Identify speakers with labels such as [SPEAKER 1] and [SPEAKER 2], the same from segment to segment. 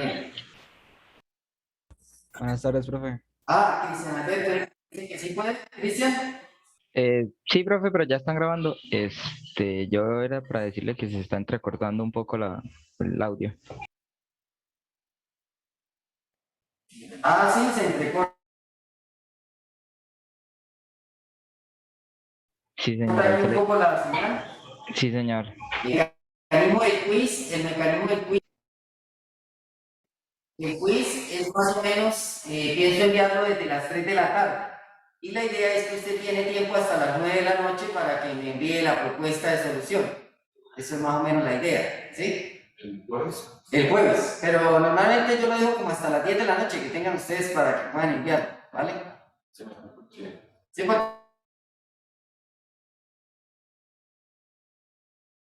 [SPEAKER 1] bien.
[SPEAKER 2] Buenas tardes, profe.
[SPEAKER 1] Cristian Alberto, dice que sí puede, Cristian.
[SPEAKER 2] Sí, profe, pero ya están grabando. Yo era para decirle que se está entrecortando un poco el audio.
[SPEAKER 1] Sí, se entrecorta
[SPEAKER 2] Sí, señor.
[SPEAKER 1] ahí un poco la señal.
[SPEAKER 2] Sí, señor.
[SPEAKER 1] El mecanismo del quiz. El quiz es más o menos, pienso enviarlo desde las 3 de la tarde. Y la idea es que usted tiene tiempo hasta las 9 de la noche para que me envíe la propuesta de solución. Eso es más o menos la idea, ¿sí? ¿El jueves? El jueves, pero normalmente yo lo dejo como hasta las 10 de la noche que tengan ustedes para que puedan enviarlo, ¿vale? Sí, sí, porque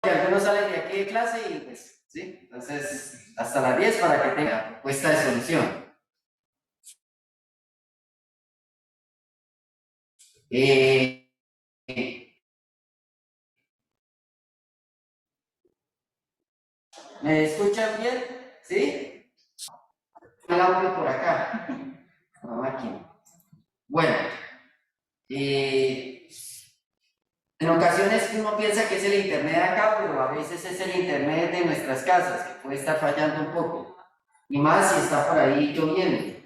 [SPEAKER 1] algunos salen de aquí de clase y pues, ¿sí? Entonces, hasta las 10 para que tengan la propuesta de solución. Eh, ¿Me escuchan bien? ¿Sí? El audio por acá, la máquina. Bueno, en ocasiones uno piensa que es el internet de acá, pero a veces es el internet de nuestras casas, que puede estar fallando un poco. Y más si está por ahí lloviendo.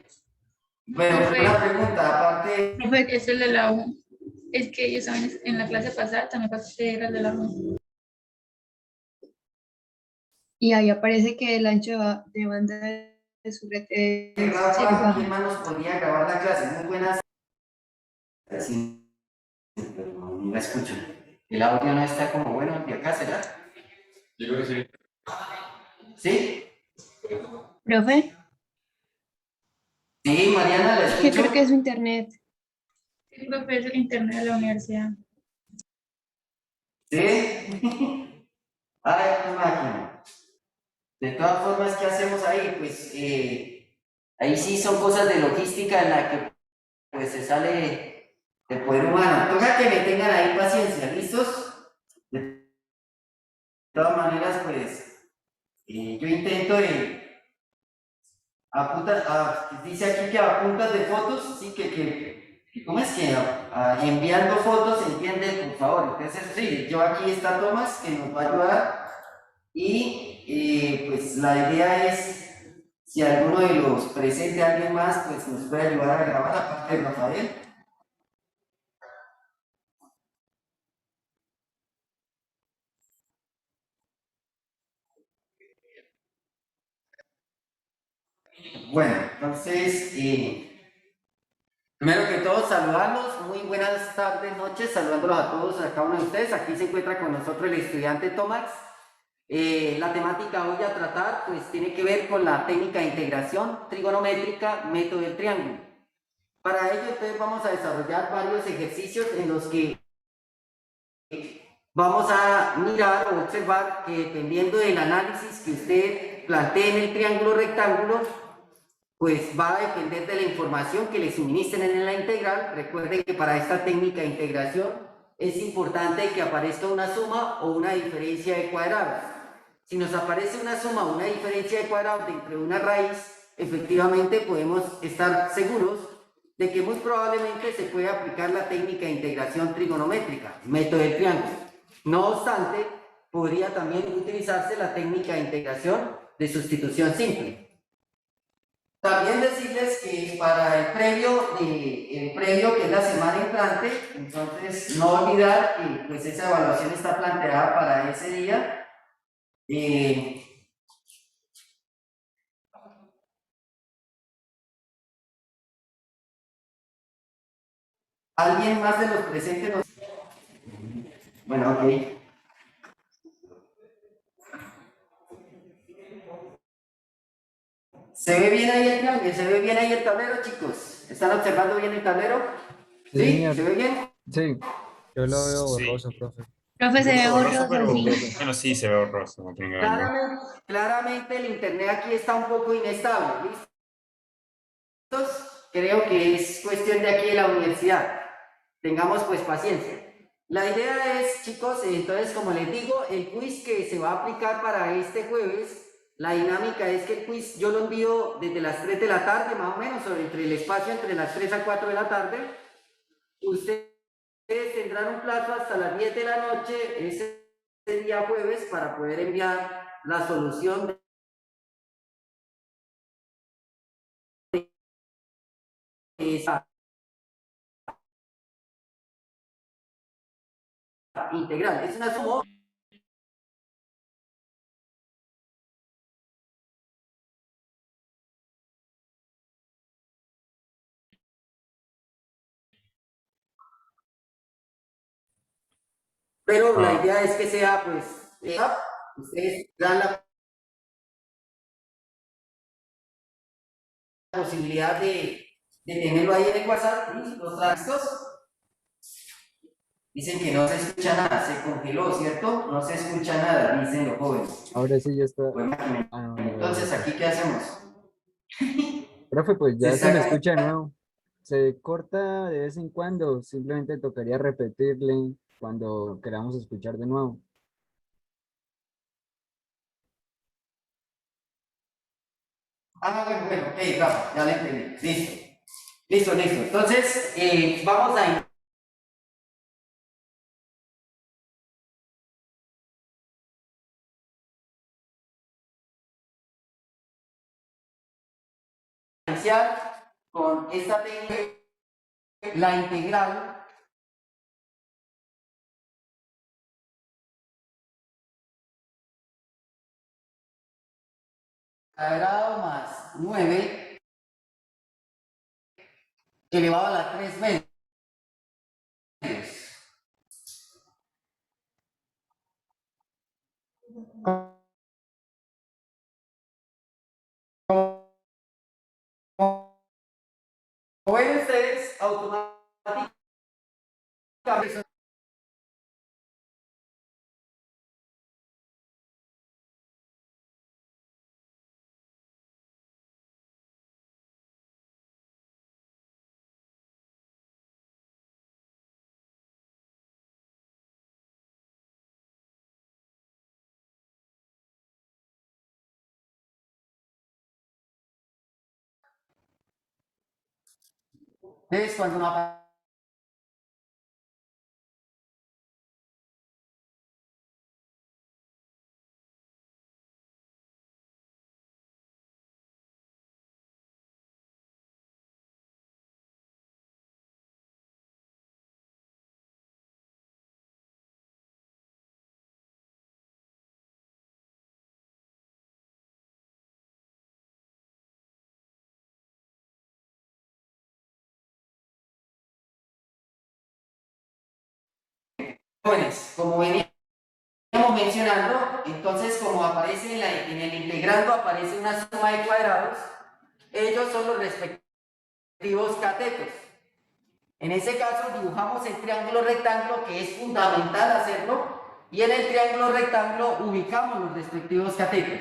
[SPEAKER 1] Bueno, una
[SPEAKER 3] Profe,
[SPEAKER 1] pregunta, aparte.
[SPEAKER 3] profe, es el de la U. Es que ellos saben, en la clase pasada también pasé era el de la U. Y ahí aparece que el ancho de banda de su red es
[SPEAKER 1] Rafa, ¿quién
[SPEAKER 3] bajo.
[SPEAKER 1] más nos podría grabar la clase? Muy buenas. Sí, pero no la escucho. El audio no está como bueno de acá, ¿será? Yo creo que sí. ¿Sí?
[SPEAKER 3] ¿Profe?
[SPEAKER 1] Sí, Mariana, la
[SPEAKER 3] Que
[SPEAKER 1] escucho.
[SPEAKER 3] creo que es su internet. Sí, profe, es el internet de la universidad.
[SPEAKER 1] ¿Sí? Ay, pues máquina. De todas formas, ¿qué hacemos ahí? Pues ahí sí son cosas de logística en la que pues se sale del poder humano. Toca que me tengan ahí paciencia, ¿listos? De todas maneras, pues yo intento dice aquí que a puntas de fotos, sí, ¿cómo es que enviando fotos, entiende, por favor? Entonces, sí, yo aquí está Tomás, que nos va a ayudar, y pues la idea es, si alguno de los presentes, alguien más, pues nos puede ayudar a grabar, aparte de Rafael. Bueno, entonces, primero que todo, saludarlos, muy buenas tardes, noches, saludándolos a todos, a cada uno de ustedes. Aquí se encuentra con nosotros el estudiante Tomás. La temática hoy a tratar, pues tiene que ver con la técnica de integración trigonométrica, método del triángulo. Para ello, entonces, vamos a desarrollar varios ejercicios en los que vamos a mirar o observar que dependiendo del análisis que usted plantee en el triángulo rectángulo, pues va a depender de la información que le suministren en la integral. Recuerden que para esta técnica de integración es importante que aparezca una suma o una diferencia de cuadrados. Si nos aparece una suma o una diferencia de cuadrados dentro de una raíz, efectivamente podemos estar seguros de que muy probablemente se puede aplicar la técnica de integración trigonométrica, método del triángulo. No obstante, podría también utilizarse la técnica de integración de sustitución simple. También decirles que para el previo que es la semana entrante, entonces no olvidar que pues esa evaluación está planteada para ese día. ¿Alguien más de los presentes nos... Bueno, ok. ¿Se ve bien ahí el triángulo? ¿Se ve bien ahí el tablero, chicos? ¿Están observando bien el tablero?
[SPEAKER 2] Sí,
[SPEAKER 1] ¿Sí?
[SPEAKER 2] señor.
[SPEAKER 1] ¿Se ve bien?
[SPEAKER 2] Sí, yo lo veo
[SPEAKER 4] Sí,
[SPEAKER 2] borroso, profe.
[SPEAKER 3] Profe,
[SPEAKER 4] yo
[SPEAKER 3] se
[SPEAKER 4] lo
[SPEAKER 3] ve
[SPEAKER 4] veo borroso,
[SPEAKER 3] borroso,
[SPEAKER 4] pero
[SPEAKER 3] sí.
[SPEAKER 4] bueno, sí se ve borroso, no te engaño.
[SPEAKER 1] Claramente el internet aquí está un poco inestable, ¿listos? Creo que es cuestión de aquí de la universidad. Tengamos pues paciencia. La idea es, chicos, entonces como les digo, el quiz que se va a aplicar para este jueves la dinámica es que el quiz yo lo envío desde las 3 de la tarde, más o menos, o entre el espacio entre las 3 a 4 de la tarde. Ustedes tendrán un plazo hasta las 10 de la noche, ese día jueves, para poder enviar la solución de esa integral. Es una suma. Pero la idea es que sea, pues, ustedes dan la posibilidad de tenerlo ahí en el WhatsApp y los trastos. Dicen que no se escucha nada, se congeló, ¿cierto? No se escucha nada, dicen los jóvenes.
[SPEAKER 5] Ahora sí ya está.
[SPEAKER 1] Bueno, entonces, ¿aquí qué hacemos?
[SPEAKER 5] Profe, pues ya
[SPEAKER 1] Se
[SPEAKER 5] se le
[SPEAKER 1] saca-
[SPEAKER 5] escucha de nuevo. Se corta de vez en cuando, simplemente tocaría repetirle cuando queramos escuchar de nuevo.
[SPEAKER 1] Bueno, ok, vamos, ya le entendí. Listo. Listo, listo. Entonces, vamos a iniciar con esta técnica, la integral cuadrado más 9 elevado a la 3 medios. Como ven ustedes, automáticamente entonces, cuando no jóvenes, como veníamos mencionando, entonces como aparece en el integrando aparece una suma de cuadrados, ellos son los respectivos catetos. En ese caso dibujamos el triángulo rectángulo, que es fundamental hacerlo, y en el triángulo rectángulo ubicamos los respectivos catetos.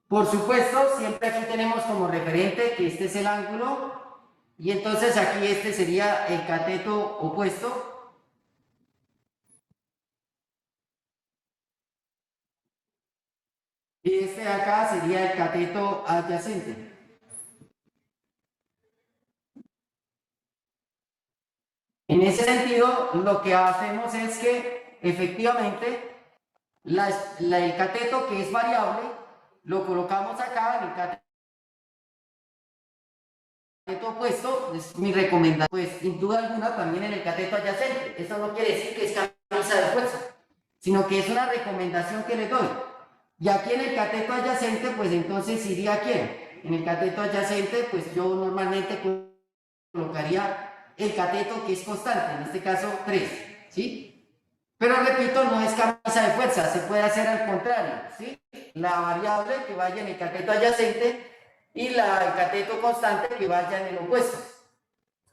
[SPEAKER 1] Por supuesto, siempre aquí tenemos como referente que este es el ángulo, y entonces aquí este sería el cateto opuesto. Y este de acá sería el cateto adyacente. En ese sentido, lo que hacemos es que efectivamente el cateto que es variable lo colocamos acá en el cateto opuesto. Es mi recomendación, pues sin duda alguna también en el cateto adyacente. Esto no quiere decir que es camisa de fuerza, sino que es una recomendación que les doy. Y aquí en el cateto adyacente, pues entonces iría aquí. En el cateto adyacente, pues yo normalmente colocaría el cateto que es constante, en este caso 3, ¿sí? Pero repito, no es camisa de fuerza, se puede hacer al contrario, ¿sí? La variable que vaya en el cateto adyacente y el cateto constante que vaya en el opuesto.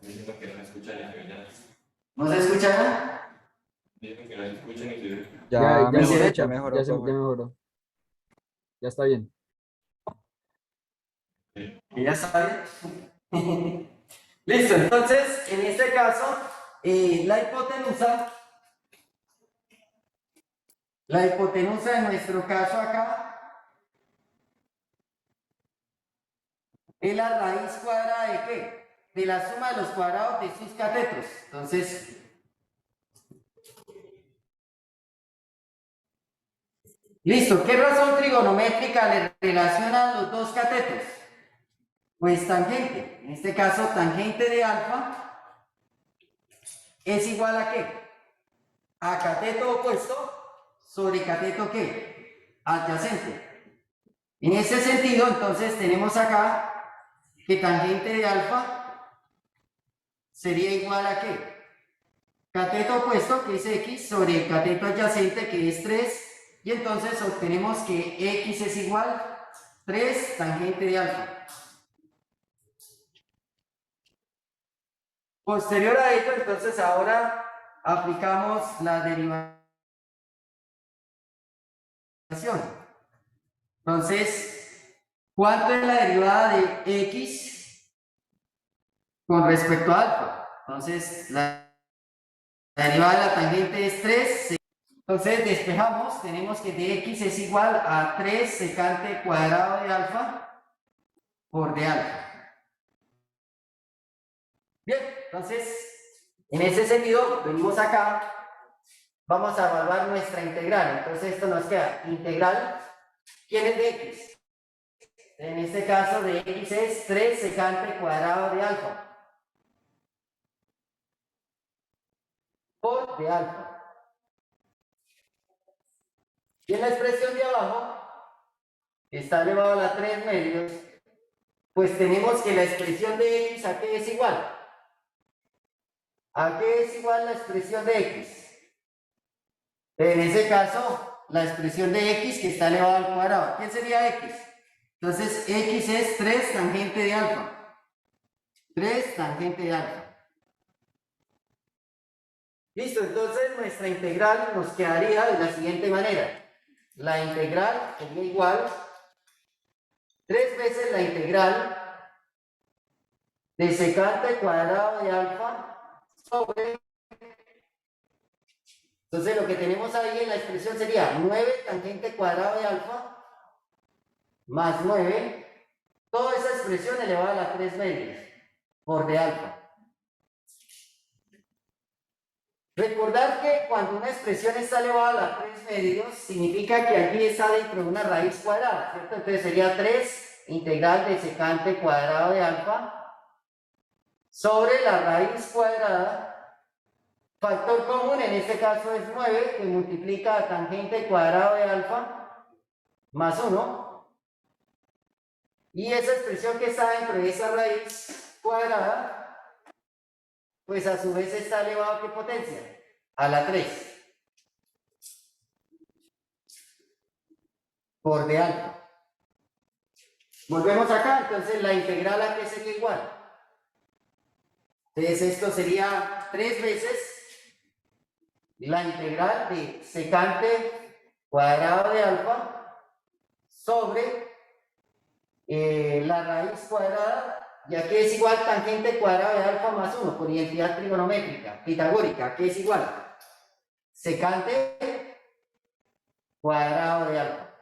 [SPEAKER 4] Dicen que no escuchan ni se
[SPEAKER 1] ¿No se escucha nada?
[SPEAKER 4] Dicen que no escuchan ni se
[SPEAKER 5] Ya,
[SPEAKER 2] Ya
[SPEAKER 5] ya,
[SPEAKER 2] mejoró,
[SPEAKER 5] se
[SPEAKER 2] ya mejoró,
[SPEAKER 5] ya
[SPEAKER 2] profe.
[SPEAKER 5] mejoró. Ya está bien.
[SPEAKER 1] ¿Y ya saben? Listo, entonces, en este caso, la hipotenusa en nuestro caso acá, es la raíz cuadrada ¿de qué? De la suma de los cuadrados de sus catetos. Entonces, listo. ¿Qué razón trigonométrica le relaciona los dos catetos? Pues tangente. En este caso, tangente de alfa es igual a ¿qué? A cateto opuesto sobre cateto ¿qué? Adyacente. En ese sentido, entonces, tenemos acá que tangente de alfa sería igual a ¿qué? Cateto opuesto, que es x, sobre el cateto adyacente, que es 3, y entonces obtenemos que x es igual a 3 tangente de alfa. Posterior a esto, entonces ahora aplicamos la derivación. Entonces, ¿cuánto es la derivada de x con respecto a alfa? Entonces, la derivada de la tangente es 3. Entonces, despejamos, tenemos que de x es igual a 3 secante cuadrado de alfa por de alfa. Bien, entonces, en ese sentido, venimos acá, vamos a evaluar nuestra integral. Entonces, esto nos queda integral, ¿quién es de x? En este caso, de x es 3 secante cuadrado de alfa por de alfa. Y en la expresión de abajo, que está elevado a la 3 medios, pues tenemos que la expresión de x, ¿a qué es igual? ¿A qué es igual la expresión de x? En ese caso, la expresión de x que está elevado al cuadrado. ¿Quién sería x? Entonces, x es 3 tangente de alfa. 3 tangente de alfa. Listo, entonces nuestra integral nos quedaría de la siguiente manera. La integral sería igual 3 veces la integral de secante cuadrado de alfa sobre. Entonces lo que tenemos ahí en la expresión sería 9 tangente cuadrado de alfa más 9, toda esa expresión elevada a la 3 medios por de alfa. Recordar que cuando una expresión está elevada a la 3 medios, significa que aquí está dentro de una raíz cuadrada, ¿cierto? Entonces sería 3 integral de secante cuadrado de alfa sobre la raíz cuadrada. Factor común en este caso es 9, que multiplica a tangente cuadrado de alfa más 1. Y esa expresión que está dentro de esa raíz cuadrada, pues a su vez está elevado ¿a qué potencia? A la 3. Por de alfa. Volvemos acá, entonces la integral ¿a qué sería igual? Entonces esto sería 3 veces la integral de secante cuadrado de alfa sobre la raíz cuadrada, y aquí es igual tangente cuadrado de alfa más 1 por identidad trigonométrica pitagórica, que es igual secante cuadrado de alfa.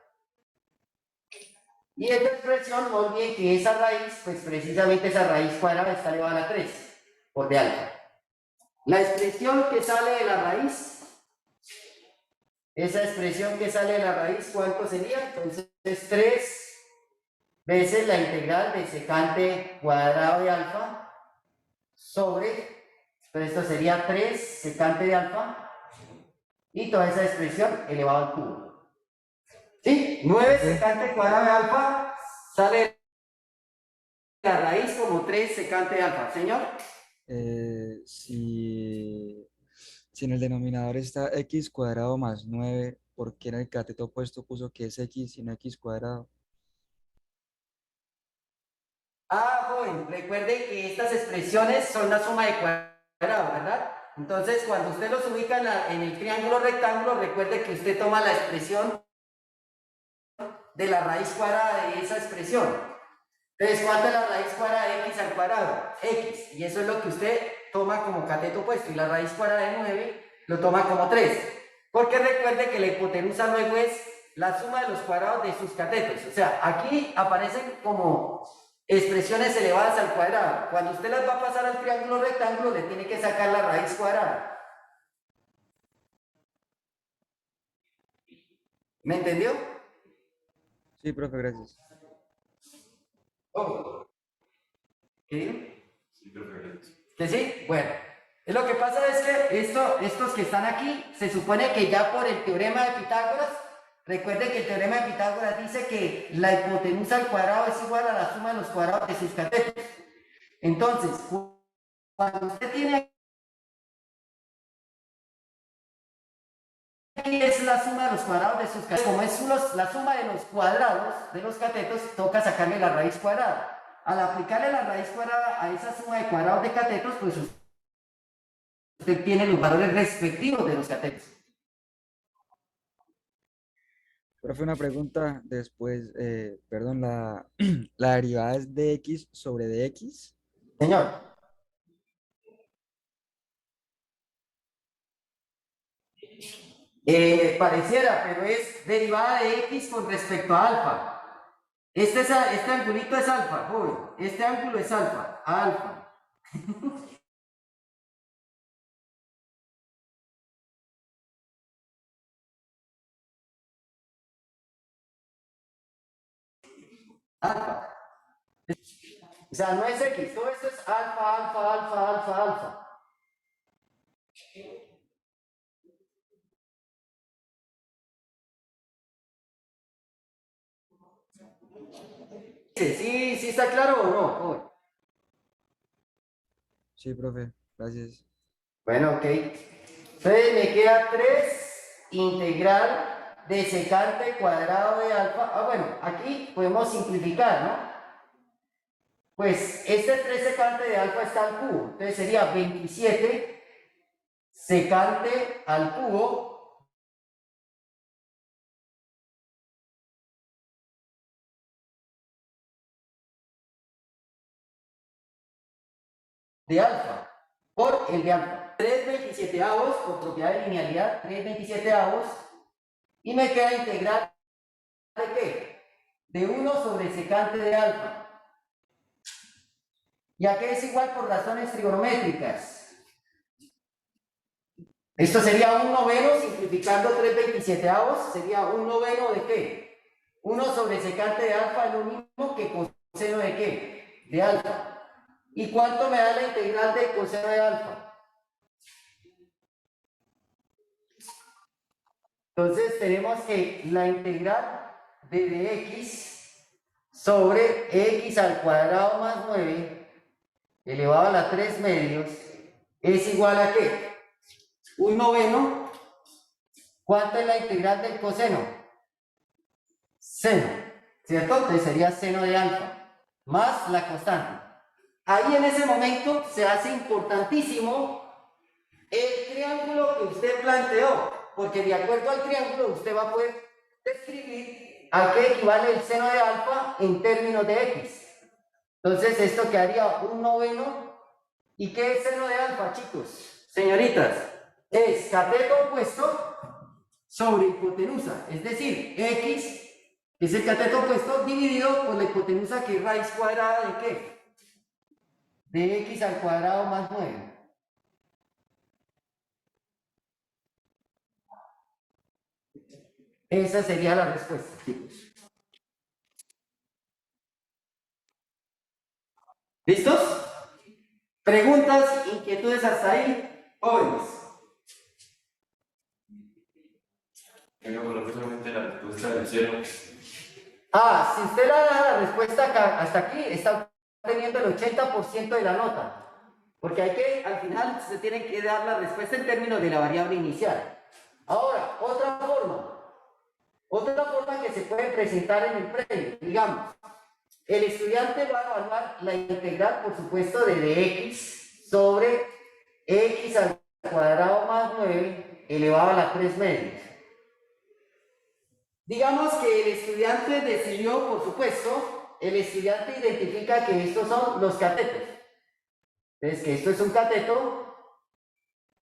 [SPEAKER 1] Y esta expresión no olviden que esa raíz, pues precisamente esa raíz cuadrada está elevada a la 3 por de alfa. La expresión que sale de la raíz, esa expresión que sale de la raíz, ¿cuánto sería? Entonces es 3 veces la integral de secante cuadrado de alfa sobre, pero esto sería 3 secante de alfa y toda esa expresión elevado al cubo. ¿Sí? 9 secante cuadrado de alfa sale de la raíz como 3 secante de alfa. ¿Señor?
[SPEAKER 5] Si en el denominador está x cuadrado más 9, ¿por qué en el cateto opuesto puso que es x y no x cuadrado?
[SPEAKER 1] Joven, recuerden que estas expresiones son la suma de cuadrados, ¿verdad? Entonces, cuando usted los ubica en el triángulo rectángulo, recuerde que usted toma la expresión de la raíz cuadrada de esa expresión. Entonces, ¿cuánto es la raíz cuadrada de x al cuadrado? X, y eso es lo que usted toma como cateto opuesto, y la raíz cuadrada de 9 lo toma como 3. Porque recuerde que la hipotenusa luego es la suma de los cuadrados de sus catetos. O sea, aquí aparecen como expresiones elevadas al cuadrado. Cuando usted las va a pasar al triángulo rectángulo, le tiene que sacar la raíz cuadrada. ¿Me entendió?
[SPEAKER 5] Sí, profe, gracias.
[SPEAKER 1] Oh. ¿Qué digo?
[SPEAKER 4] Sí, perfecto.
[SPEAKER 1] ¿Que sí? Bueno, lo que pasa es que estos que están aquí, se supone que ya por el teorema de Pitágoras, recuerden que el teorema de Pitágoras dice que la hipotenusa al cuadrado es igual a la suma de los cuadrados de sus catetos. Entonces, cuando usted tiene aquí es la suma de los cuadrados de sus catetos, como es la suma de los cuadrados de los catetos, toca sacarle la raíz cuadrada. Al aplicarle la raíz cuadrada a esa suma de cuadrados de catetos, pues usted tiene los valores respectivos de los catetos.
[SPEAKER 5] Profe, una pregunta después, perdón, la derivada es dx sobre dx.
[SPEAKER 1] Señor. Pareciera, pero es derivada de x con respecto a alfa. Este angulito es alfa, joven. Este ángulo es alfa, alfa. Alfa. O sea, no es x, todo esto es alfa, alfa, alfa, alfa, alfa. Sí está claro o no, joven.
[SPEAKER 5] Sí, profe, gracias.
[SPEAKER 1] Bueno, ok. Entonces me queda 3 integral de secante cuadrado de alfa. Ah, bueno, aquí podemos simplificar, ¿no? Pues este 3 secante de alfa está al cubo. Entonces sería 27 secante al cubo de alfa por el de alfa. 3/27 por propiedad de linealidad, 3/27 y me queda integral de qué? De 1 sobre secante de alfa. Ya que es igual por razones trigonométricas. Esto sería 1/9 simplificando 3/27 sería 1/9 de qué? 1 sobre secante de alfa es lo mismo que coseno de qué? De alfa. ¿Y cuánto me da la integral de coseno de alfa? Entonces tenemos que la integral de dx sobre x al cuadrado más 9 elevado a la 3 medios es igual a ¿qué? 1/9. ¿Cuánto es la integral del coseno? Seno, ¿cierto? Entonces sería seno de alfa más la constante. Ahí en ese momento se hace importantísimo el triángulo que usted planteó, porque de acuerdo al triángulo usted va a poder describir a qué equivale el seno de alfa en términos de x. Entonces esto quedaría 1/9. ¿Y qué es seno de alfa, chicos? Señoritas, es cateto opuesto sobre hipotenusa, es decir, x es el cateto opuesto dividido por la hipotenusa, que es raíz cuadrada de qué? De x al cuadrado más 9. Esa sería la respuesta, chicos. ¿Listos? ¿Preguntas, inquietudes hasta ahí? Jóvenes.
[SPEAKER 4] Venga, bueno, solamente la respuesta del cielo.
[SPEAKER 1] Si usted da la respuesta acá, hasta aquí, está teniendo el 80% de la nota. Porque al final se tiene que dar la respuesta en términos de la variable inicial. Ahora, otra forma que se puede presentar en el premio, digamos, el estudiante va a evaluar la integral, por supuesto, de dx sobre x al cuadrado más 9 elevado a la 3 medios. Digamos que el estudiante decidió, por supuesto, el estudiante identifica que estos son los catetos. Entonces, que esto es un cateto,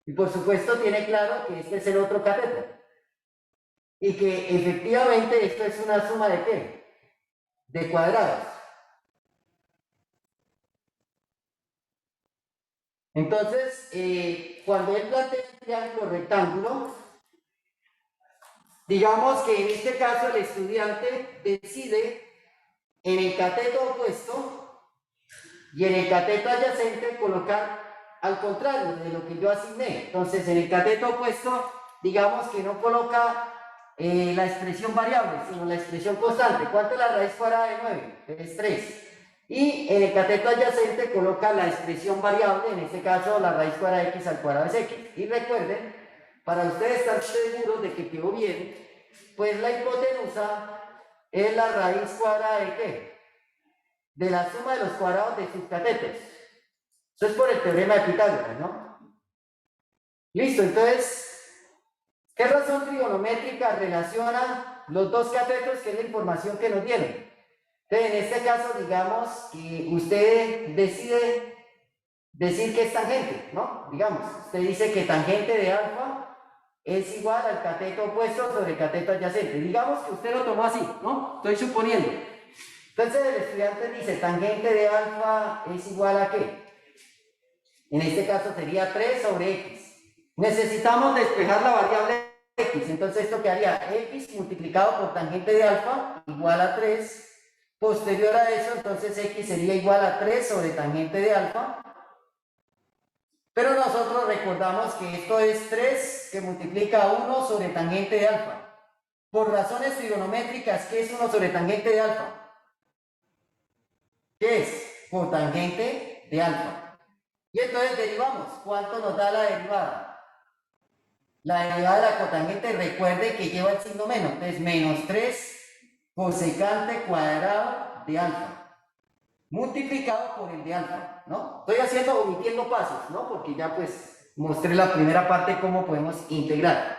[SPEAKER 1] y por supuesto tiene claro que este es el otro cateto. Y que efectivamente esto es una suma de ¿qué? De cuadrados. Entonces, cuando él plantea el triángulo rectángulo, digamos que en este caso el estudiante decide en el cateto opuesto y en el cateto adyacente colocar al contrario de lo que yo asigné. Entonces, en el cateto opuesto, digamos que no coloca la expresión variable, sino la expresión constante. ¿Cuánto es la raíz cuadrada de 9? Es 3. Y en el cateto adyacente coloca la expresión variable, en este caso la raíz cuadrada de x al cuadrado es x. Y recuerden, para ustedes estar seguros de que quedó bien, pues la hipotenusa es la raíz cuadrada de ¿qué? De la suma de los cuadrados de sus catetos. Eso es por el teorema de Pitágoras, ¿no? Listo, entonces, ¿qué razón trigonométrica relaciona los dos catetos, que es la información que nos dieron? Entonces, en este caso, digamos que usted decide decir que es tangente, ¿no? Digamos, usted dice que tangente de alfa es igual al cateto opuesto sobre el cateto adyacente. Digamos que usted lo tomó así, ¿no? Estoy suponiendo. Entonces, el estudiante dice tangente de alfa es igual a ¿qué? En este caso sería 3 sobre x. Necesitamos despejar la variable x. Entonces, esto quedaría x multiplicado por tangente de alfa igual a 3. Posterior a eso, entonces x sería igual a 3 sobre tangente de alfa. Pero nosotros recordamos que esto es 3 que multiplica a 1 sobre tangente de alfa. Por razones trigonométricas, ¿qué es 1 sobre tangente de alfa? ¿Qué es? Cotangente de alfa. Y entonces derivamos. ¿Cuánto nos da la derivada? La derivada de la cotangente, recuerde que lleva el signo menos. Entonces, menos 3 cosecante cuadrado de alfa, multiplicado por el de alfa, ¿no? Estoy omitiendo pasos, ¿no? Porque ya pues mostré la primera parte cómo podemos integrar.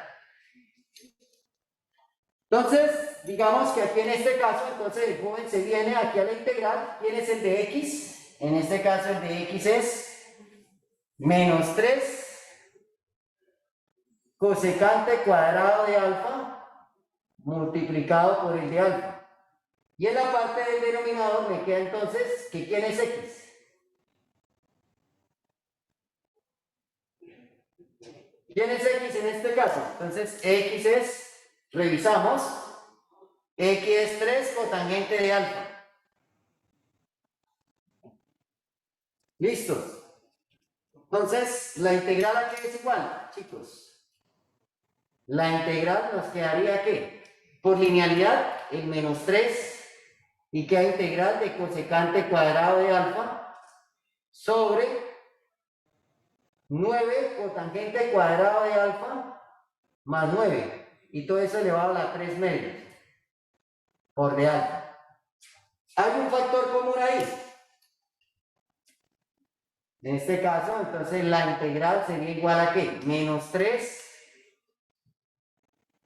[SPEAKER 1] Entonces, digamos que aquí en este caso, entonces el joven se viene aquí a la integral. ¿Quién es el de x? En este caso el de x es menos 3 cosecante cuadrado de alfa multiplicado por el de alfa. Y en la parte del denominador me queda entonces que ¿quién es x? ¿Quién es x en este caso? Entonces x es, revisamos, x es 3 cotangente de alfa. ¿Listos? Entonces, la integral aquí es igual, chicos. La integral nos quedaría ¿qué? Por linealidad, el menos 3 y queda integral de cosecante cuadrado de alfa sobre 9 cotangente cuadrado de alfa más 9. Y todo eso elevado a la 3 medios por de alfa. Hay un factor común ahí. En este caso, entonces la integral sería igual a ¿qué? Menos 3.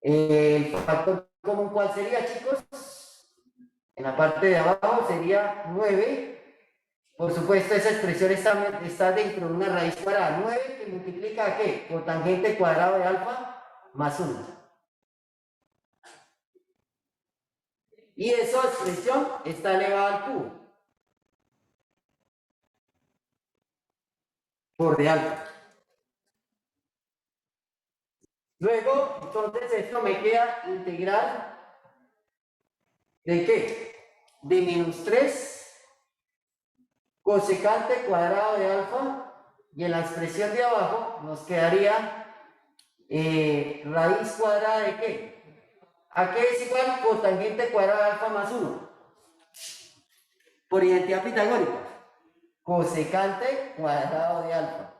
[SPEAKER 1] El factor común, ¿cuál sería, chicos? En la parte de abajo sería 9. Por supuesto, esa expresión está dentro de una raíz cuadrada. 9 que multiplica ¿a qué? Cotangente cuadrado de alfa más 1. Y esa expresión está elevada al cubo por de alfa. Luego, entonces, esto me queda integral ¿de qué? De menos 3 cosecante cuadrado de alfa, y en la expresión de abajo nos quedaría raíz cuadrada de ¿qué? ¿A qué es igual? Cotangente cuadrado de alfa más 1. Por identidad pitagórica. Cosecante cuadrado de alfa.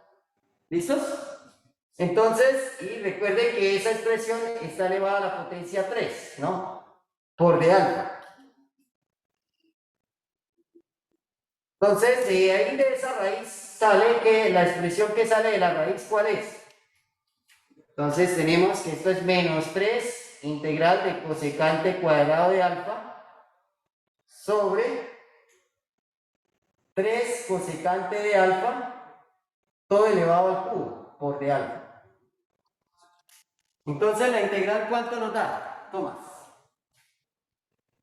[SPEAKER 1] ¿Listos? Entonces, y recuerden que esa expresión está elevada a la potencia 3, ¿no? Por de alfa. Entonces, de ahí de esa raíz sale que la expresión que sale de la raíz, ¿cuál es? Entonces tenemos que esto es menos 3 integral de cosecante cuadrado de alfa sobre 3 cosecante de alfa, todo elevado al cubo por de alfa. Entonces la integral, ¿cuánto nos da? Tomás.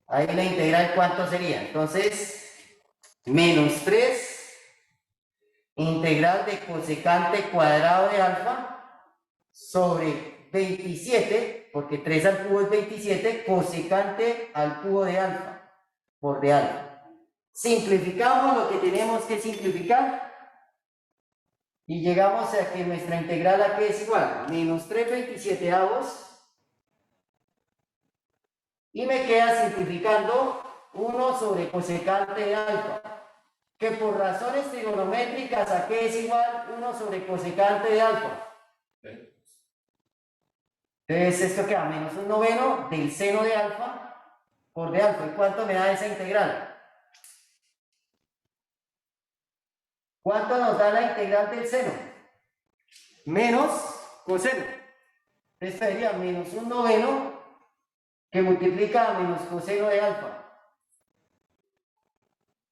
[SPEAKER 1] Ahí la integral, ¿cuánto sería? Entonces, menos 3 integral integral de cosecante cuadrado de alfa sobre 27, porque 3 al cubo es 27, cosecante al cubo de alfa por de alfa. Simplificamos lo que tenemos que simplificar y llegamos a que nuestra integral aquí es igual, menos 3/27 y me queda simplificando 1 sobre cosecante de alfa, que por razones trigonométricas aquí es igual 1 sobre cosecante de alfa. Entonces esto queda menos 1/9 del seno de alfa por de alfa. ¿Y cuánto me da esa integral? ¿Cuánto nos da la integral del seno? Menos coseno. Esto sería menos 1/9 que multiplica a menos coseno de alfa.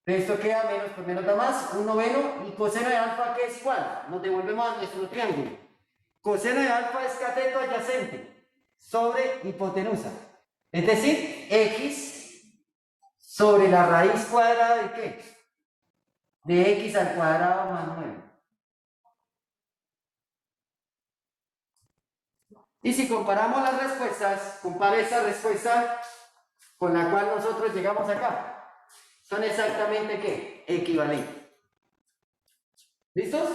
[SPEAKER 1] Esto queda menos por menos da más, 1/9 y coseno de alfa que es igual. Nos devolvemos a nuestro triángulo. Coseno de alfa es cateto adyacente sobre hipotenusa. Es decir, x sobre la raíz cuadrada de ¿qué? De x al cuadrado más 9. Y si comparamos las respuestas, compare esta respuesta con la cual nosotros llegamos acá. Son exactamente ¿qué? Equivalentes. ¿Listos?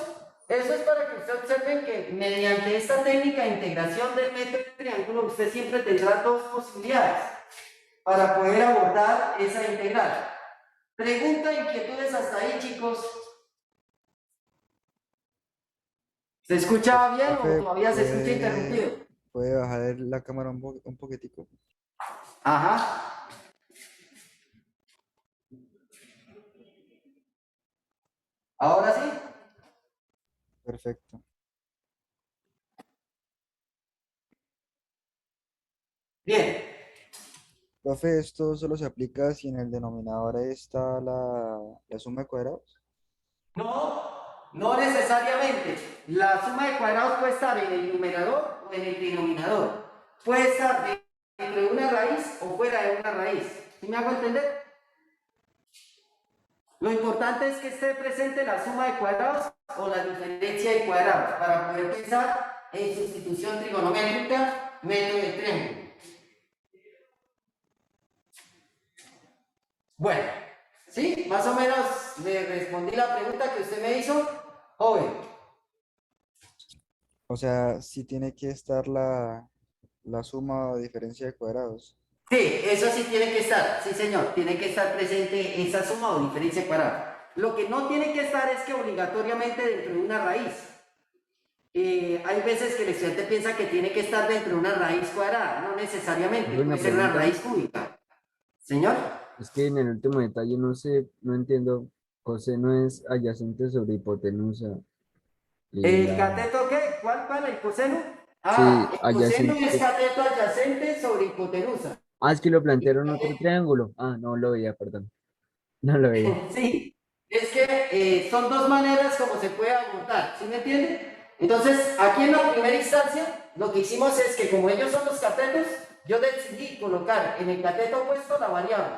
[SPEAKER 1] Eso es para que ustedes observen que mediante esta técnica de integración del método de triángulo, usted siempre tendrá dos posibilidades para poder abordar esa integral. Pregunta, inquietudes hasta ahí, chicos. ¿Se escucha bien o todavía se escucha interrumpido?
[SPEAKER 6] ¿Puede bajar la cámara un poquitico?
[SPEAKER 1] Ajá. ¿Ahora sí?
[SPEAKER 6] Perfecto.
[SPEAKER 1] Bien.
[SPEAKER 6] Profe, ¿esto solo se aplica si en el denominador está la suma de cuadrados?
[SPEAKER 1] No necesariamente. La suma de cuadrados puede estar en el numerador o en el denominador. Puede estar dentro de una raíz o fuera de una raíz. ¿Sí me hago entender? Lo importante es que esté presente la suma de cuadrados o la diferencia de cuadrados para poder pensar en sustitución trigonométrica, método de triángulo. Bueno, ¿sí? Más o menos le respondí la pregunta que usted me hizo, joven.
[SPEAKER 6] O sea, sí tiene que estar la suma o diferencia de cuadrados.
[SPEAKER 1] Sí, eso sí tiene que estar, sí señor, tiene que estar presente esa suma o diferencia de cuadrados. Lo que no tiene que estar es que obligatoriamente dentro de una raíz. Hay veces que el estudiante piensa que tiene que estar dentro de una raíz cuadrada, no necesariamente,
[SPEAKER 5] Buena
[SPEAKER 1] puede ser una
[SPEAKER 5] pregunta.
[SPEAKER 1] raíz cúbica. Señor.
[SPEAKER 5] Es que en el último detalle no sé, no entiendo. Coseno es adyacente sobre hipotenusa. Y
[SPEAKER 1] ¿El cateto qué? ¿Cuál? ¿El coseno?
[SPEAKER 5] sí,
[SPEAKER 1] El coseno es
[SPEAKER 5] adyacente.
[SPEAKER 1] cateto adyacente sobre hipotenusa.
[SPEAKER 5] Es que lo plantearon otro triángulo. No lo veía, perdón. No lo veía.
[SPEAKER 1] Sí, es que son dos maneras como se puede abordar, ¿sí me entiende? Entonces, aquí en la primera instancia, lo que hicimos es que como ellos son los catetos, yo decidí colocar en el cateto opuesto la variable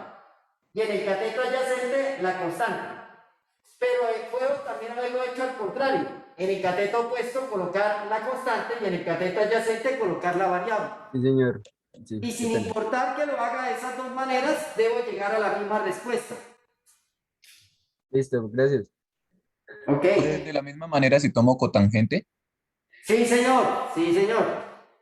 [SPEAKER 1] y en el cateto adyacente la constante. Pero puedo también haberlo hecho al contrario, en el cateto opuesto colocar la constante y en el cateto adyacente colocar la variable.
[SPEAKER 5] Sí, señor. Sí,
[SPEAKER 1] Y sin
[SPEAKER 5] qué pena.
[SPEAKER 1] importar que lo haga de esas dos maneras, debo llegar a la misma respuesta.
[SPEAKER 5] Listo, gracias.
[SPEAKER 1] ¿Ok?
[SPEAKER 7] De la misma manera, si tomo cotangente,
[SPEAKER 1] Sí, señor, sí, señor.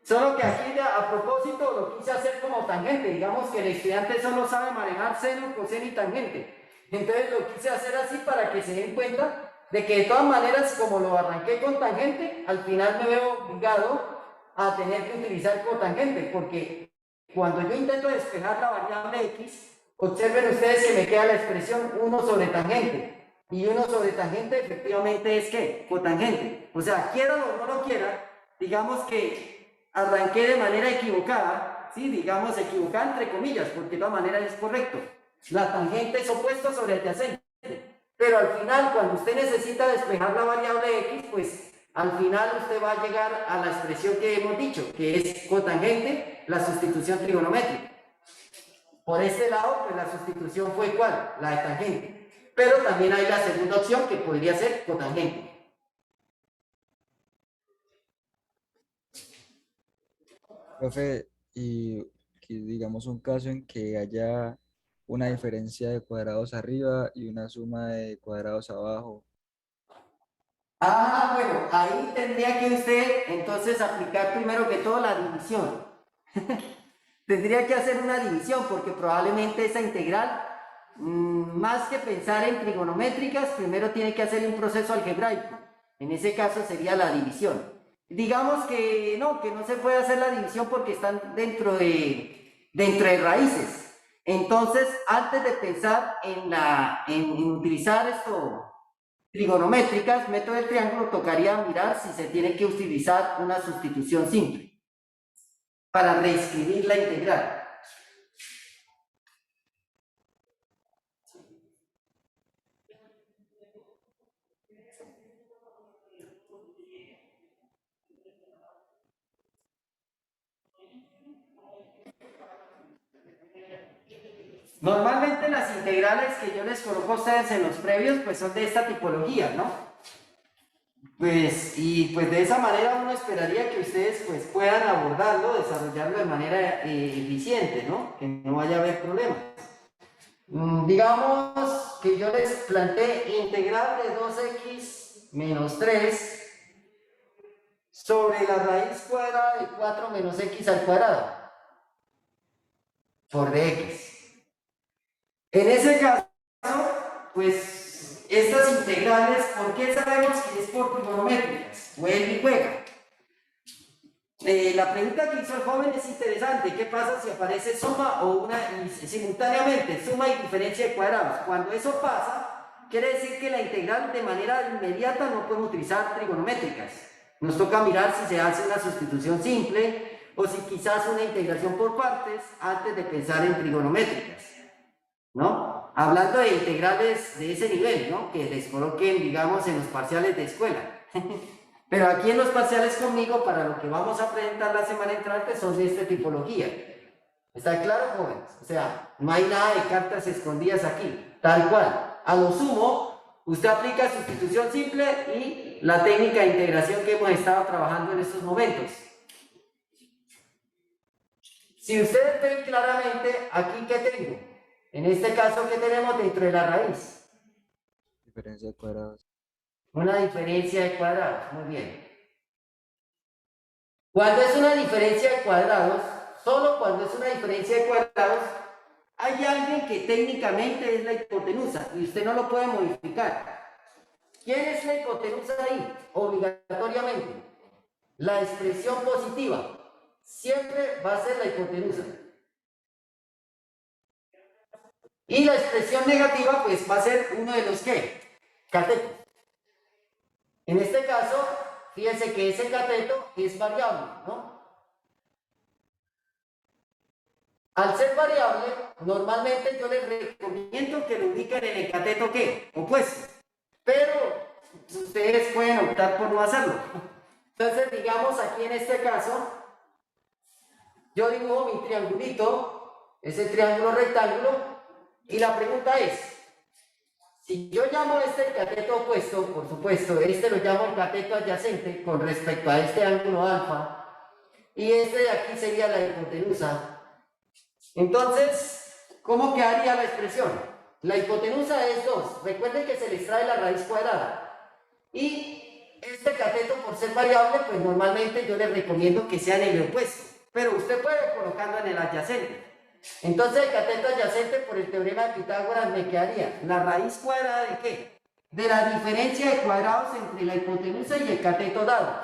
[SPEAKER 1] Solo que aquí a propósito lo quise hacer como tangente. Digamos que el estudiante solo sabe manejar seno, coseno y tangente. Entonces lo quise hacer así para que se den cuenta de que de todas maneras, como lo arranqué con tangente, al final me veo obligado a tener que utilizar cotangente, porque cuando yo intento despejar la variable x, observen ustedes que me queda la expresión 1 sobre tangente. Y 1 sobre tangente efectivamente es ¿qué? Cotangente. O sea, quiera o no lo quiera, digamos que arranqué de manera equivocada, ¿sí? Digamos equivocada entre comillas, porque de todas maneras es correcto. La tangente es opuesto sobre adyacente. Pero al final, cuando usted necesita despejar la variable x, pues al final usted va a llegar a la expresión que hemos dicho, que es cotangente, la sustitución trigonométrica. Por este lado, pues la sustitución fue ¿cuál? La de tangente. Pero también hay la segunda opción que podría ser cotangente.
[SPEAKER 6] Profe, y digamos un caso en que haya una diferencia de cuadrados arriba y una suma de cuadrados abajo.
[SPEAKER 1] Ah, bueno, ahí tendría que usted entonces aplicar primero que todo la división. Tendría que hacer una división porque probablemente esa integral, más que pensar en trigonométricas, primero tiene que hacer un proceso algebraico. En ese caso sería la división. Digamos que no se puede hacer la división porque están dentro de raíces. Entonces, antes de pensar en utilizar esto, trigonométricas, método del triángulo, tocaría mirar si se tiene que utilizar una sustitución simple para reescribir la integral. Normalmente las integrales que yo les coloco a ustedes en los previos, pues son de esta tipología, ¿no? Pues de esa manera uno esperaría que ustedes pues puedan abordarlo, desarrollarlo de manera eficiente, ¿no? Que no vaya a haber problemas. Digamos que yo les planteé integral de 2x menos 3 sobre la raíz cuadrada de 4 menos x al cuadrado por dx. En ese caso, pues estas integrales, ¿por qué sabemos que es por trigonométricas? Vuelve y juega. La pregunta que hizo el joven es interesante. ¿Qué pasa si aparece suma o simultáneamente suma y diferencia de cuadrados? Cuando eso pasa, quiere decir que la integral de manera inmediata no podemos utilizar trigonométricas. Nos toca mirar si se hace una sustitución simple o si quizás una integración por partes antes de pensar en trigonométricas, ¿no? Hablando de integrales de ese nivel, ¿no? Que les coloquen, digamos, en los parciales de escuela. Pero aquí en los parciales conmigo, para lo que vamos a presentar la semana entrante, son de esta tipología. ¿Está claro, jóvenes? O sea, no hay nada de cartas escondidas aquí, tal cual. A lo sumo, usted aplica sustitución simple y la técnica de integración que hemos estado trabajando en estos momentos. Si ustedes ven claramente, aquí, ¿qué tengo? En este caso, ¿qué tenemos dentro de la raíz?
[SPEAKER 6] Diferencia de cuadrados.
[SPEAKER 1] Una diferencia de cuadrados, muy bien. Cuando es una diferencia de cuadrados, solo cuando es una diferencia de cuadrados, hay alguien que técnicamente es la hipotenusa y usted no lo puede modificar. ¿Quién es la hipotenusa ahí? Obligatoriamente. La expresión positiva siempre va a ser la hipotenusa. Y la expresión negativa, pues va a ser uno de los ¿qué? Catetos. En este caso, fíjense que ese cateto es variable, ¿no? Al ser variable, normalmente yo les recomiendo que lo ubiquen en el cateto ¿qué? Opuesto. Pero ustedes pueden optar por no hacerlo. Entonces, digamos aquí en este caso, yo dibujo mi triangulito, ese triángulo rectángulo, y la pregunta es, si yo llamo este el cateto opuesto, por supuesto, este lo llamo el cateto adyacente con respecto a este ángulo alfa, y este de aquí sería la hipotenusa. Entonces, ¿cómo quedaría la expresión? La hipotenusa es 2. Recuerden que se les trae la raíz cuadrada. Y este cateto, por ser variable, pues normalmente yo les recomiendo que sea en el opuesto. Pero usted puede colocarlo en el adyacente. Entonces el cateto adyacente por el teorema de Pitágoras me quedaría la raíz cuadrada ¿de qué? De la diferencia de cuadrados entre la hipotenusa y el cateto dado.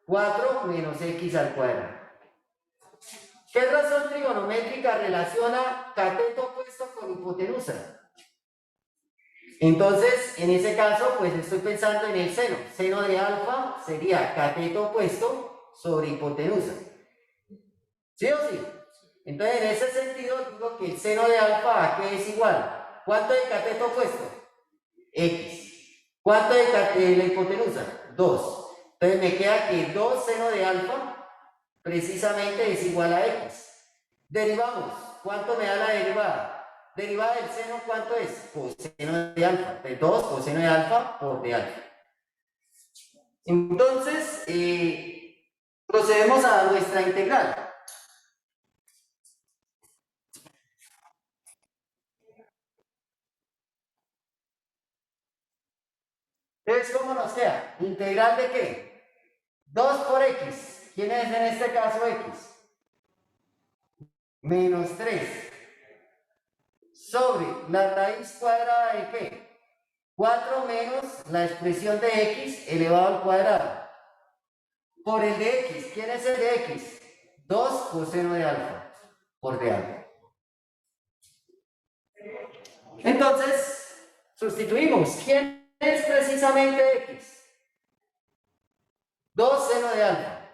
[SPEAKER 1] 4 menos x al cuadrado. ¿Qué razón trigonométrica relaciona cateto opuesto con hipotenusa? Entonces, en ese caso, pues estoy pensando en el seno. Seno de alfa sería cateto opuesto sobre hipotenusa. ¿Sí o sí? Entonces, en ese sentido, digo que el seno de alfa ¿a qué es igual? ¿Cuánto de cateto opuesto? X. ¿Cuánto de la hipotenusa? 2. Entonces, me queda que 2 seno de alfa precisamente es igual a X. Derivamos. ¿Cuánto me da la derivada? Derivada del seno, ¿cuánto es? Coseno de alfa. De 2 coseno de alfa por de alfa. Entonces, procedemos a nuestra integral. Entonces, ¿cómo nos queda? ¿Integral de qué? 2 por x. ¿Quién es en este caso x? Menos 3 sobre la raíz cuadrada de qué? 4 menos la expresión de x elevado al cuadrado. Por el de x. ¿Quién es el de x? 2 coseno de alfa por de alfa. Entonces, sustituimos. ¿Quién es precisamente x? 2 seno de alfa.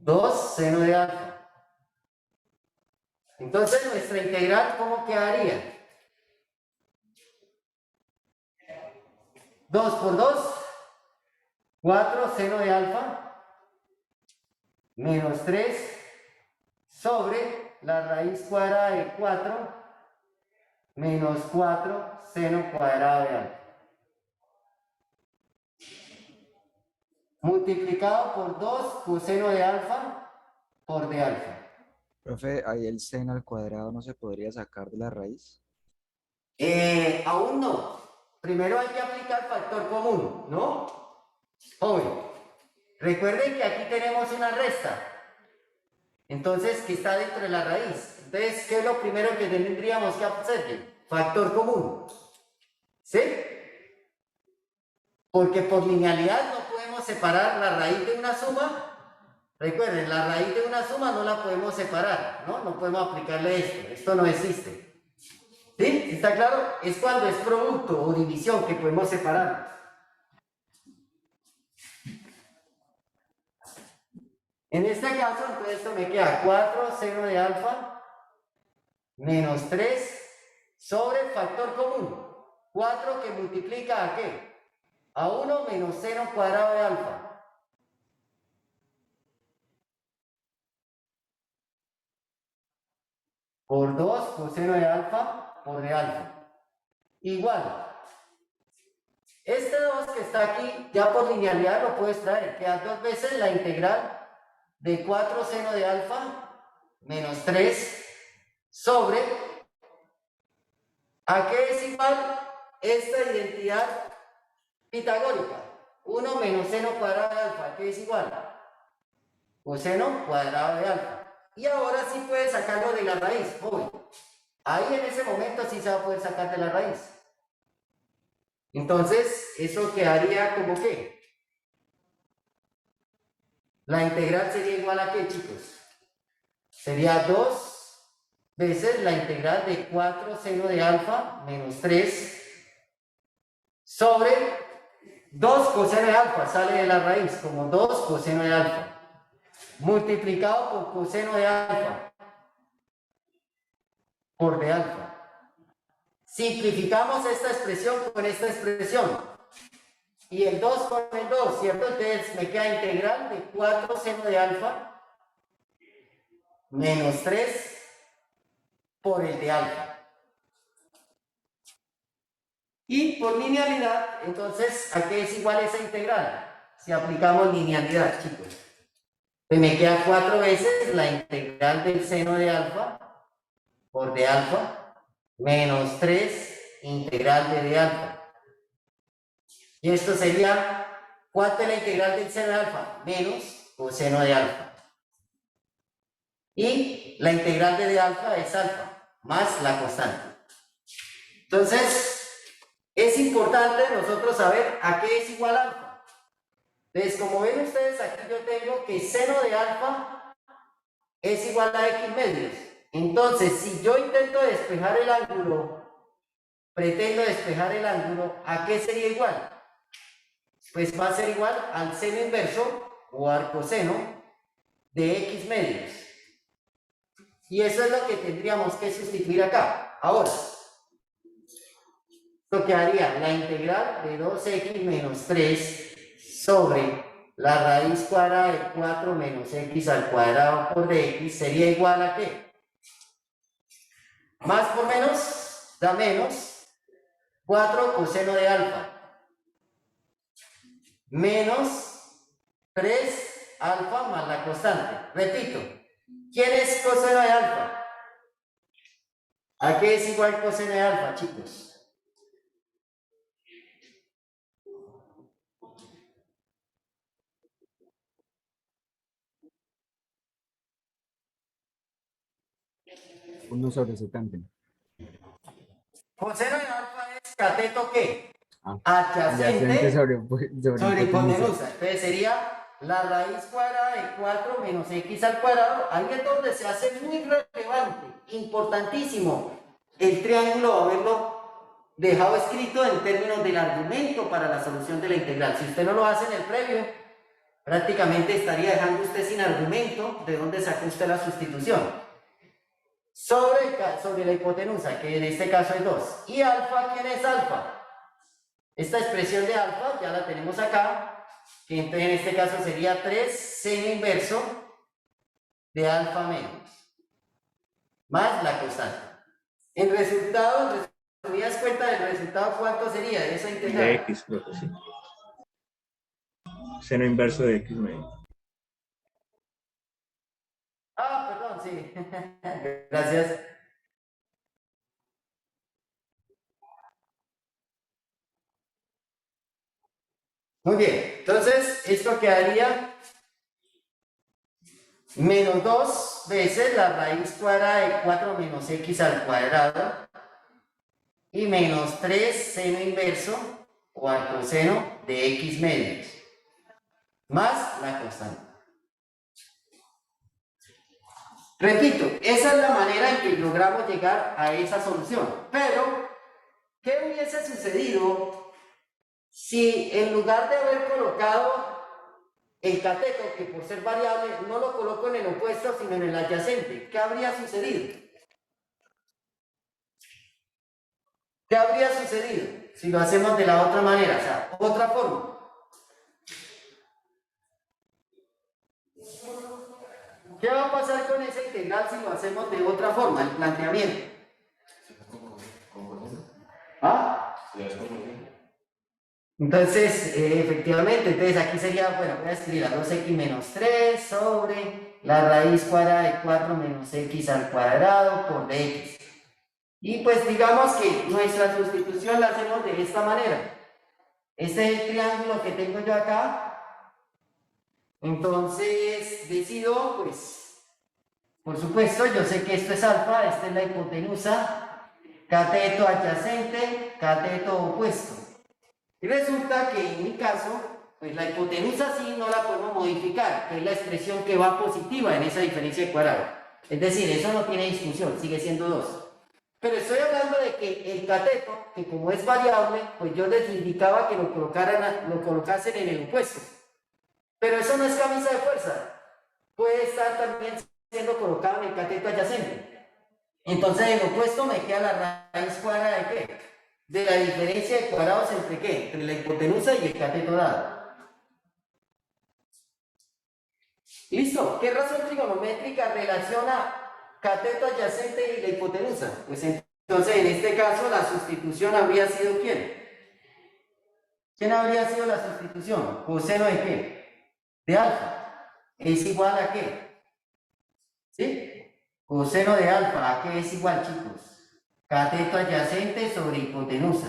[SPEAKER 1] 2 seno de alfa. Entonces, nuestra integral, ¿cómo quedaría? 2 por 2, 4 seno de alfa, menos 3 sobre la raíz cuadrada de 4, menos 4 seno cuadrado de alfa. Multiplicado por 2 coseno de alfa por de alfa.
[SPEAKER 6] Profe, ahí el seno al cuadrado no se podría sacar de la raíz.
[SPEAKER 1] Aún no. Primero hay que aplicar factor común, ¿no? Obvio. Recuerden que aquí tenemos una resta. Entonces, que está dentro de la raíz. Entonces, ¿qué es lo primero que tendríamos que hacer? Factor común. ¿Sí? Porque por linealidad no podemos separar la raíz de una suma. Recuerden, la raíz de una suma no la podemos separar, ¿no? No podemos aplicarle esto. Esto no existe. ¿Sí? ¿Está claro? Es cuando es producto o división que podemos separar. En este caso, entonces esto me queda 4 seno de alfa menos 3 sobre factor común. 4 que multiplica ¿a qué? A 1 menos seno cuadrado de alfa. Por 2 coseno de alfa por de alfa. Igual. Este 2 que está aquí, ya por linealidad lo puedes traer. Queda 2 veces la integral de 4 seno de alfa menos 3 sobre, ¿a qué es igual esta identidad pitagórica? 1 menos seno cuadrado de alfa, ¿a qué es igual? Coseno cuadrado de alfa. Y ahora sí puedes sacarlo de la raíz, obvio. Ahí en ese momento sí se va a poder sacar de la raíz. Entonces, eso quedaría como que la integral sería igual a ¿qué, chicos? Sería 2 veces la integral de 4 seno de alfa menos 3 sobre 2 coseno de alfa, sale de la raíz como 2 coseno de alfa, multiplicado por coseno de alfa por de alfa. Simplificamos esta expresión con esta expresión. Y el 2 con el 2, ¿cierto? Entonces me queda integral de 4 seno de alfa menos 3 por el de alfa. Y por linealidad, entonces, ¿a qué es igual esa integral? Si aplicamos linealidad, chicos. Pues me queda 4 veces la integral del seno de alfa por de alfa menos 3 integral de alfa. Y esto sería, ¿cuánto es la integral del seno de alfa? Menos coseno de alfa. Y la integral de alfa es alfa, más la constante. Entonces, es importante nosotros saber a qué es igual alfa. Entonces, como ven ustedes, aquí yo tengo que seno de alfa es igual a x medios. Entonces, si yo intento despejar el ángulo, pretendo despejar el ángulo, ¿a qué sería igual? Pues va a ser igual al seno inverso o al coseno de x medios. Y eso es lo que tendríamos que sustituir acá. Ahora, esto quedaría la integral de 2x menos 3 sobre la raíz cuadrada de 4 menos x al cuadrado por dx sería igual a ¿qué? Más por menos da menos 4 coseno de alfa menos 3 alfa más la constante. Repito, ¿quién es coseno de alfa? ¿A qué es igual coseno de alfa, chicos?
[SPEAKER 5] 1 sobre secante.
[SPEAKER 1] Coseno de alfa es cateto ¿qué?
[SPEAKER 5] Ah,
[SPEAKER 1] Adyacente
[SPEAKER 5] adyacente sobre
[SPEAKER 1] sobre
[SPEAKER 5] hipotenusa.
[SPEAKER 1] hipotenusa. Entonces sería la raíz cuadrada de 4 menos x al cuadrado. Ahí es donde se hace muy relevante, importantísimo, el triángulo, haberlo dejado escrito en términos del argumento para la solución de la integral. Si usted no lo hace en el previo, prácticamente estaría dejando usted sin argumento de dónde sacó usted la sustitución. Sobre la hipotenusa, que en este caso es 2. ¿Y alfa? ¿Quién es alfa? Esta expresión de alfa ya la tenemos acá, que entonces en este caso sería 3 seno inverso de alfa menos, más la constante. El resultado, en resumidas cuentas, el resultado, ¿cuánto sería de esa
[SPEAKER 8] De
[SPEAKER 1] integral?
[SPEAKER 8] X, creo que sí. Seno inverso de X medio.
[SPEAKER 1] Ah, perdón, sí. Gracias. Muy bien, entonces esto quedaría menos 2 veces la raíz cuadrada de 4 menos x al cuadrado y menos 3 seno inverso o al coseno de x medios, más la constante. Repito, esa es la manera en que logramos llegar a esa solución. Pero, ¿qué hubiese sucedido si en lugar de haber colocado el cateto, que por ser variable no lo coloco en el opuesto sino en el adyacente? ¿Qué habría sucedido? ¿Qué habría sucedido si lo hacemos de la otra manera? O sea, otra forma. ¿Qué va a pasar con esa integral si lo hacemos de otra forma, el planteamiento? ¿Ah? Entonces, efectivamente, entonces aquí sería, bueno, voy a escribir a 2x menos 3 sobre la raíz cuadrada de 4 menos x al cuadrado por dx. Y pues digamos que nuestra sustitución la hacemos de esta manera. Este es el triángulo que tengo yo acá. Entonces decido, pues, por supuesto, yo sé que esto es alfa, esta es la hipotenusa, cateto adyacente, cateto opuesto. Y resulta que en mi caso, pues la hipotenusa sí no la podemos modificar, que es la expresión que va positiva en esa diferencia de cuadrado. Es decir, eso no tiene discusión, sigue siendo 2. Pero estoy hablando de que el cateto, que como es variable, pues yo les indicaba que lo colocasen en el opuesto. Pero eso no es camisa de fuerza. Puede estar también siendo colocado en el cateto adyacente. Entonces, en el opuesto me queda la raíz cuadrada de ¿qué? De la diferencia de cuadrados entre ¿qué? Entre la hipotenusa y el cateto dado. ¿Listo? ¿Qué razón trigonométrica relaciona cateto adyacente y la hipotenusa? Pues entonces, en este caso, la sustitución habría sido ¿quién? ¿Quién habría sido la sustitución? ¿Coseno de qué? De alfa. ¿Es igual a qué? ¿Sí? Coseno de alfa, ¿a qué es igual, chicos? Cateto adyacente sobre hipotenusa.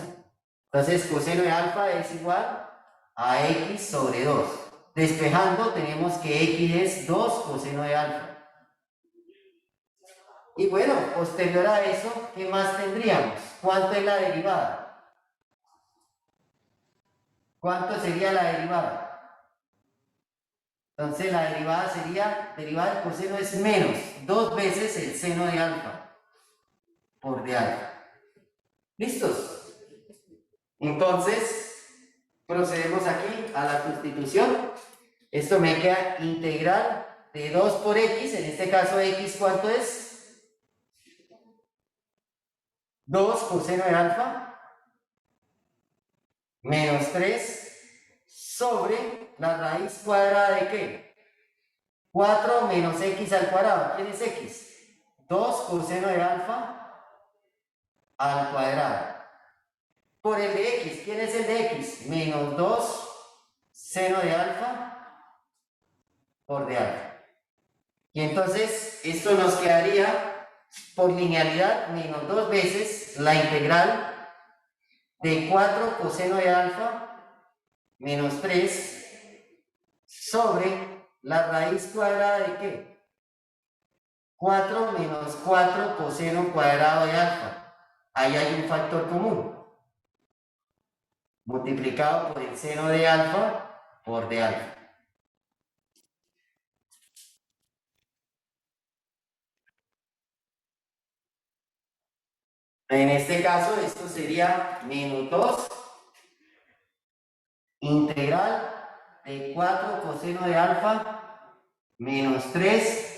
[SPEAKER 1] Entonces, coseno de alfa es igual a x sobre 2. Despejando, tenemos que x es 2 coseno de alfa. Y bueno, posterior a eso, ¿qué más tendríamos? ¿Cuánto es la derivada? ¿Cuánto sería la derivada? Entonces la derivada sería, derivada del coseno es menos 2 veces el seno de alfa por de alfa. ¿Listos? Entonces, procedemos aquí a la sustitución. Esto me queda integral de 2 por x, en este caso x, ¿cuánto es? 2 coseno de alfa menos 3 sobre la raíz cuadrada de ¿qué? 4 menos x al cuadrado. ¿Quién es x? 2 coseno de alfa al cuadrado. Por el de x. ¿Quién es el de x? Menos 2 seno de alfa por de alfa. Y entonces esto nos quedaría por linealidad menos 2 veces la integral de 4 coseno de alfa menos 3 sobre la raíz cuadrada de ¿qué? 4 menos 4 coseno cuadrado de alfa. Ahí hay un factor común. Multiplicado por el seno de alfa por de alfa. En este caso, esto sería menos 2 integral de 4 coseno de alfa menos 3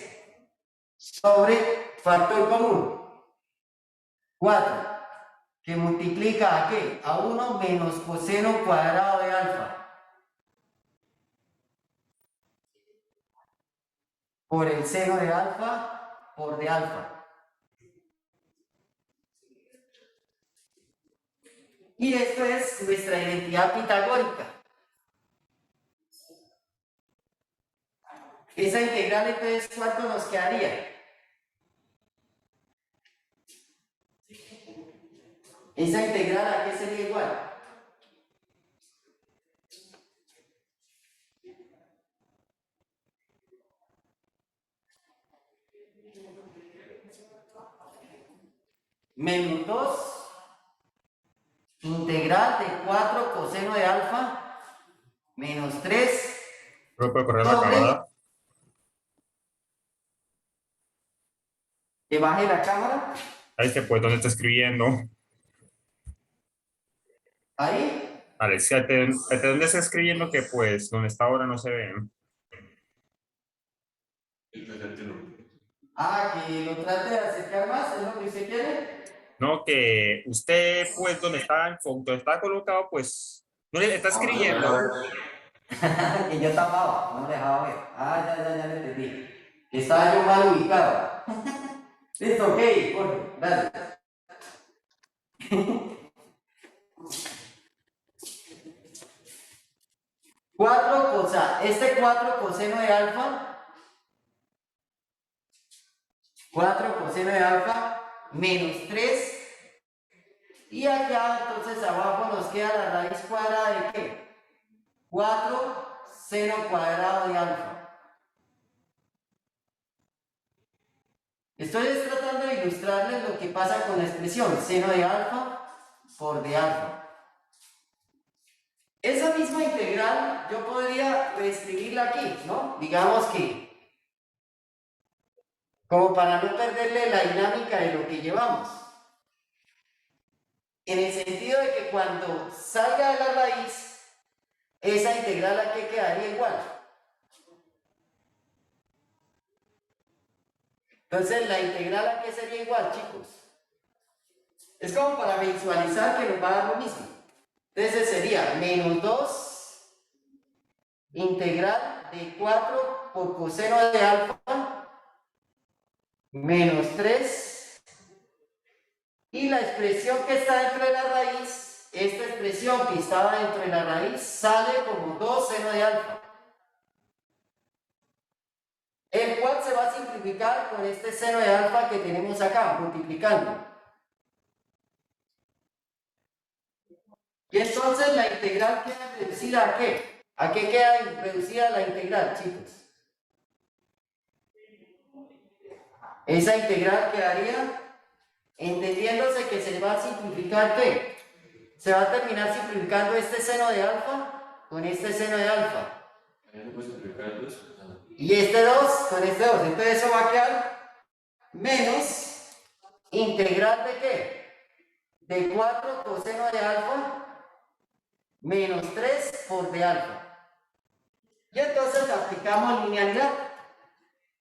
[SPEAKER 1] sobre factor común. 4, que multiplica ¿a qué? A 1 menos coseno cuadrado de alfa por el seno de alfa por de alfa. Y esto es nuestra identidad pitagórica. Esa integral, entonces, ¿cuánto nos quedaría? Esa integral, ¿a qué sería igual? Menos 2 integral de 4 coseno de alfa menos 3
[SPEAKER 8] ¿No puede correr la
[SPEAKER 1] sobre...
[SPEAKER 8] cámara?
[SPEAKER 1] Que baje la cámara.
[SPEAKER 8] Ahí se puede, ¿dónde está escribiendo?
[SPEAKER 1] Ahí.
[SPEAKER 8] Vale, si ¿desde dónde está escribiendo que pues donde está ahora no se ve?
[SPEAKER 1] Ah, que lo trate de acercar más, ¿es lo que usted quiere?
[SPEAKER 8] No, que usted pues donde está colocado pues no le está escribiendo.
[SPEAKER 1] Que yo tapaba, no me dejaba ver. Ah, ya lo entendí. Estaba yo mal ubicado. Listo, ok, Jorge, gracias. 4 cosa, este 4 coseno de alfa, 4 coseno de alfa menos 3. Y acá, entonces, abajo nos queda la raíz cuadrada de ¿qué? 4 seno cuadrado de alfa. Estoy tratando de ilustrarles lo que pasa con la expresión seno de alfa por de alfa. Esa misma integral yo podría reescribirla aquí, ¿no? Digamos que, como para no perderle la dinámica de lo que llevamos. En el sentido de que cuando salga de la raíz, esa integral aquí quedaría igual. Entonces, la integral a qué sería igual, chicos. Es como para visualizar que nos va a dar lo mismo. Entonces sería menos 2 integral de 4 por coseno de alfa menos 3. Y la expresión que está dentro de la raíz, esta expresión que estaba dentro de la raíz, sale como 2 seno de alfa. El cual se va a simplificar con este seno de alfa que tenemos acá, multiplicando. Y entonces la integral queda reducida ¿a qué? ¿A qué queda reducida la integral, chicos? Esa integral quedaría, entendiéndose que se va a simplificar ¿qué? Se va a terminar simplificando este seno de alfa con este seno de alfa. Y este 2 con este 2. Entonces eso va a quedar menos integral de ¿qué? De 4 coseno de alfa menos 3 por de alfa. Y entonces aplicamos linealidad.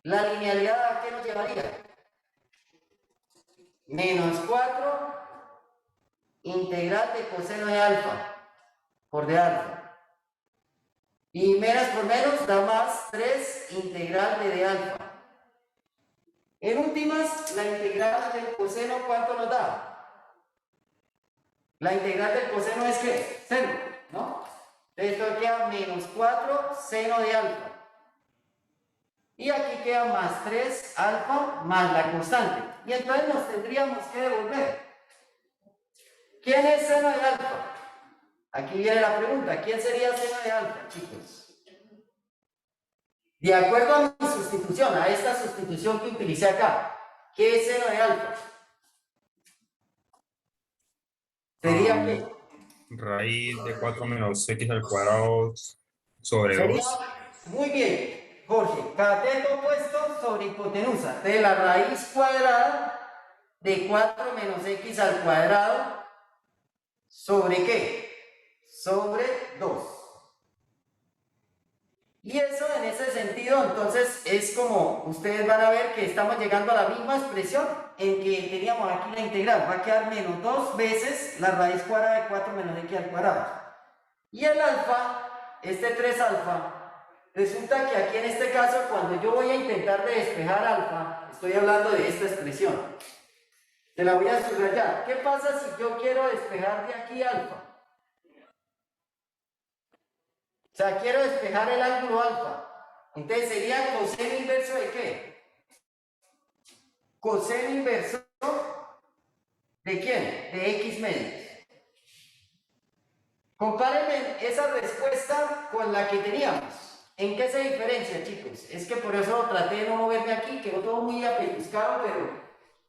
[SPEAKER 1] La linealidad ¿a qué nos llevaría? Menos 4 integral de coseno de alfa por de alfa. Y menos por menos da más 3 integral de alfa. En últimas, la integral del coseno, ¿cuánto nos da? La integral del coseno es ¿qué? 0, ¿no? Esto queda menos 4 seno de alfa. Y aquí queda más 3 alfa más la constante. Y entonces nos tendríamos que devolver. ¿Quién es seno de alfa? Aquí viene la pregunta. ¿Quién sería seno de alfa, chicos? De acuerdo a mi sustitución, a esta sustitución que utilicé acá, ¿qué es seno de alfa? Sería que
[SPEAKER 8] Raíz de 4 menos x al cuadrado sobre
[SPEAKER 1] sería
[SPEAKER 8] 2.
[SPEAKER 1] muy bien, Jorge, cateto opuesto sobre hipotenusa de la raíz cuadrada de 4 menos x al cuadrado sobre ¿qué? Sobre 2. Y eso en ese sentido, entonces, es como ustedes van a ver que estamos llegando a la misma expresión en que teníamos aquí la integral. Va a quedar menos 2 veces la raíz cuadrada de 4 menos x al cuadrado. Y el alfa, este 3 alfa, resulta que aquí en este caso, cuando yo voy a intentar de despejar alfa, estoy hablando de esta expresión. Te la voy a subrayar. ¿Qué pasa si yo quiero despejar de aquí alfa? O sea, quiero despejar el ángulo alfa. Entonces sería coseno inverso de ¿qué? Coseno inverso ¿de quién? De x medios. Compárenme esa respuesta con la que teníamos. ¿En qué se diferencia, chicos? Es que por eso traté de no moverme aquí, quedó todo muy apetuscado, pero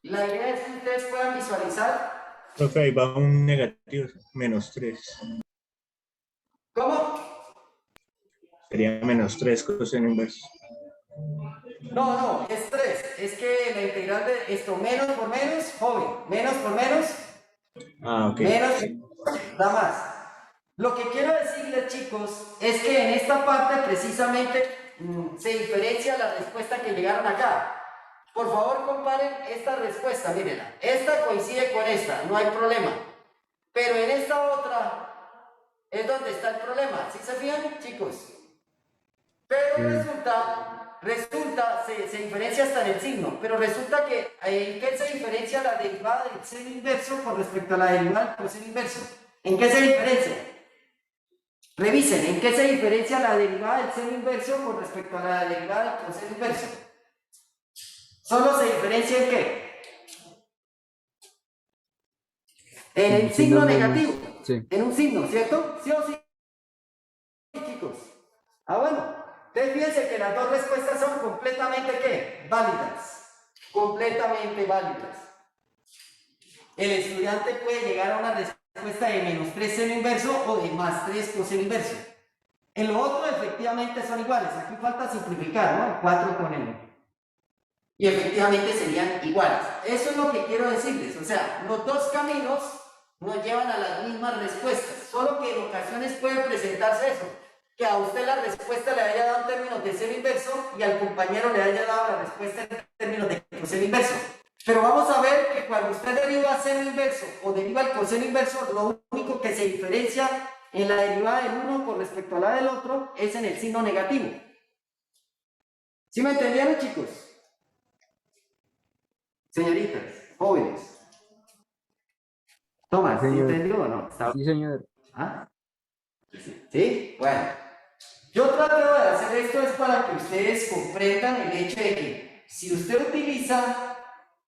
[SPEAKER 1] la idea es que ustedes puedan visualizar.
[SPEAKER 9] Profe, ahí va un negativo, menos 3.
[SPEAKER 1] ¿Cómo?
[SPEAKER 9] Sería menos 3 coseno inverso.
[SPEAKER 1] No, es 3. Es que la integral de esto, menos por menos, joven, menos por menos,
[SPEAKER 9] Ah, ok.
[SPEAKER 1] menos, da más. Lo que quiero decirles, chicos, es que en esta parte precisamente se diferencia la respuesta que llegaron acá. Por favor, comparen esta respuesta, mírenla. Esta coincide con esta, no hay problema. Pero en esta otra es donde está el problema. ¿Sí se fijan, chicos? Pero resulta, se diferencia hasta en el signo, pero resulta que ¿en qué se diferencia la derivada del seno inverso con respecto a la derivada del coseno inverso? ¿En qué se diferencia? Revisen, ¿en qué se diferencia la derivada del seno inverso con respecto a la derivada del coseno inverso? ¿Solo se diferencia en qué? En el signo negativo.
[SPEAKER 5] Sí.
[SPEAKER 1] En un signo, ¿cierto? ¿Sí o sí, chicos? Bueno. Entonces fíjense que las dos respuestas son completamente ¿qué? Válidas. Completamente válidas. El estudiante puede llegar a una respuesta de menos 3 seno inverso o de más 3 coseno inverso. En lo otro efectivamente son iguales. Aquí falta simplificar, ¿no? El 4 con el. Y efectivamente serían iguales. Eso es lo que quiero decirles. O sea, los dos caminos nos llevan a las mismas respuestas. Solo que en ocasiones puede presentarse eso. Que a usted la respuesta le haya dado en términos de seno inverso y al compañero le haya dado la respuesta en términos de coseno inverso. Pero vamos a ver que cuando usted deriva seno inverso o deriva el coseno inverso, lo único que se diferencia en la derivada del uno con respecto a la del otro es en el signo negativo. ¿Sí me entendieron, chicos? Señoritas, jóvenes. Tomás, ¿sí entendió o no?
[SPEAKER 5] Sí, señor.
[SPEAKER 1] ¿Ah? ¿Sí? Bueno. Yo trato de hacer esto es para que ustedes comprendan el hecho de que si usted utiliza,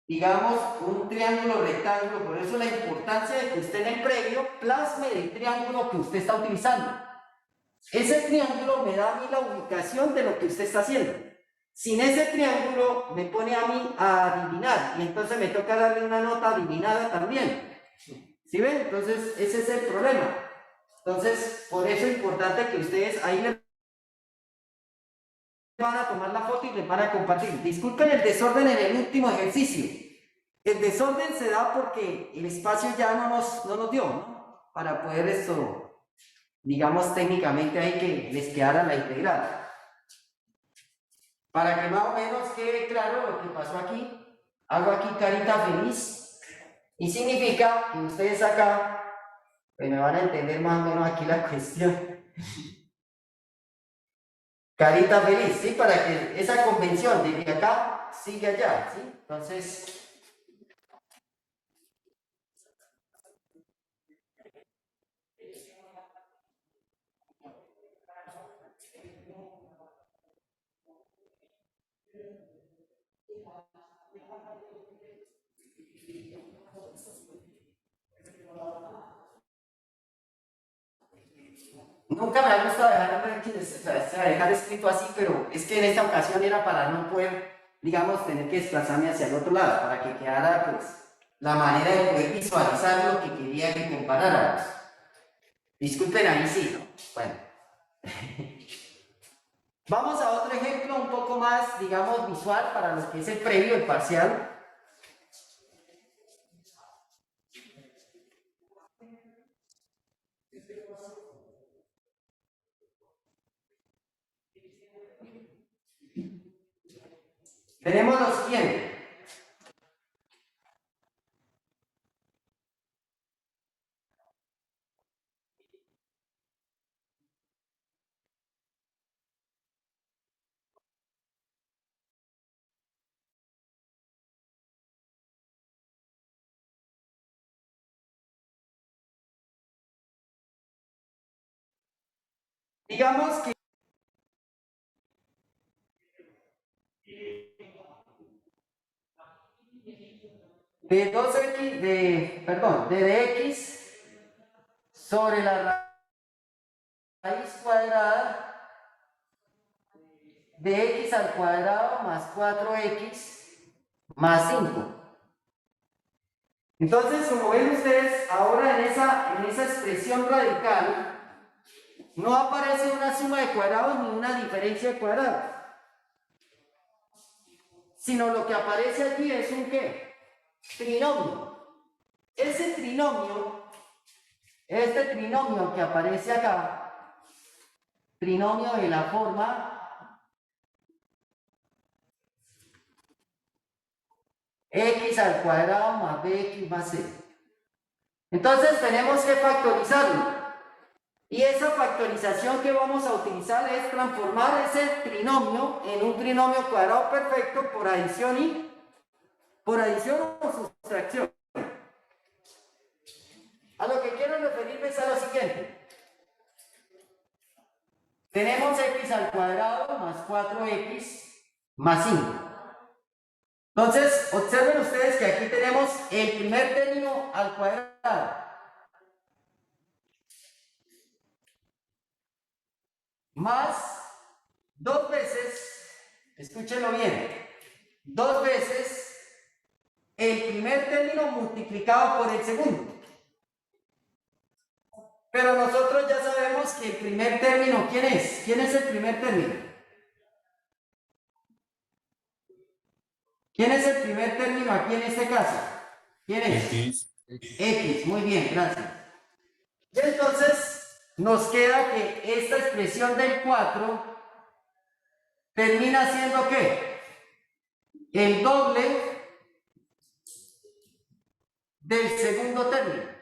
[SPEAKER 1] digamos, un triángulo rectángulo, por eso la importancia de que usted en el previo plasme el triángulo que usted está utilizando. Ese triángulo me da a mí la ubicación de lo que usted está haciendo. Sin ese triángulo me pone a mí a adivinar y entonces me toca darle una nota adivinada también. ¿Sí ven? Entonces ese es el problema. Entonces, por eso es importante que ustedes ahí le van a tomar la foto y les van a compartir. Disculpen el desorden en el último ejercicio. El desorden se da porque el espacio ya no nos dio, ¿no? Para poder esto, digamos técnicamente ahí que les quedara la integral. Para que más o menos quede claro lo que pasó aquí, hago aquí carita feliz y significa que ustedes acá pues me van a entender más o menos aquí la cuestión. Carita feliz, ¿sí? Para que esa convención de acá siga allá, ¿sí? Entonces, Nunca me ha gustado dejar escrito así, pero es que en esta ocasión era para no poder, digamos, tener que desplazarme hacia el otro lado, para que quedara, pues, la manera de poder visualizar lo que quería que comparáramos. Disculpen ahí sí, ¿no? Bueno. Vamos a otro ejemplo un poco más, digamos, visual para lo que es el previo, el parcial. Tenemos lo siguiente. Digamos que de 2x, de dx sobre la raíz cuadrada de x al cuadrado más 4x más 5. Entonces, como ven ustedes, ahora en esa expresión radical no aparece una suma de cuadrados ni una diferencia de cuadrados, sino lo que aparece allí es un ¿qué? Trinomio. Ese trinomio, este trinomio que aparece acá, trinomio de la forma x al cuadrado más bx más c. Entonces tenemos que factorizarlo. Y esa factorización que vamos a utilizar es transformar ese trinomio en un trinomio cuadrado perfecto por adición o sustracción. A lo que quiero referirme es a lo siguiente. Tenemos x al cuadrado más 4x más 5. Entonces, observen ustedes que aquí tenemos el primer término al cuadrado más 2 veces, escúchenlo bien, 2 veces el primer término multiplicado por el segundo. Pero nosotros ya sabemos que el primer término, ¿quién es? ¿Quién es el primer término? ¿Quién es el primer término aquí en este caso? ¿Quién es?
[SPEAKER 8] X.
[SPEAKER 1] X, muy bien, gracias. Y entonces nos queda que esta expresión del 4 termina siendo ¿qué? El doble del segundo término.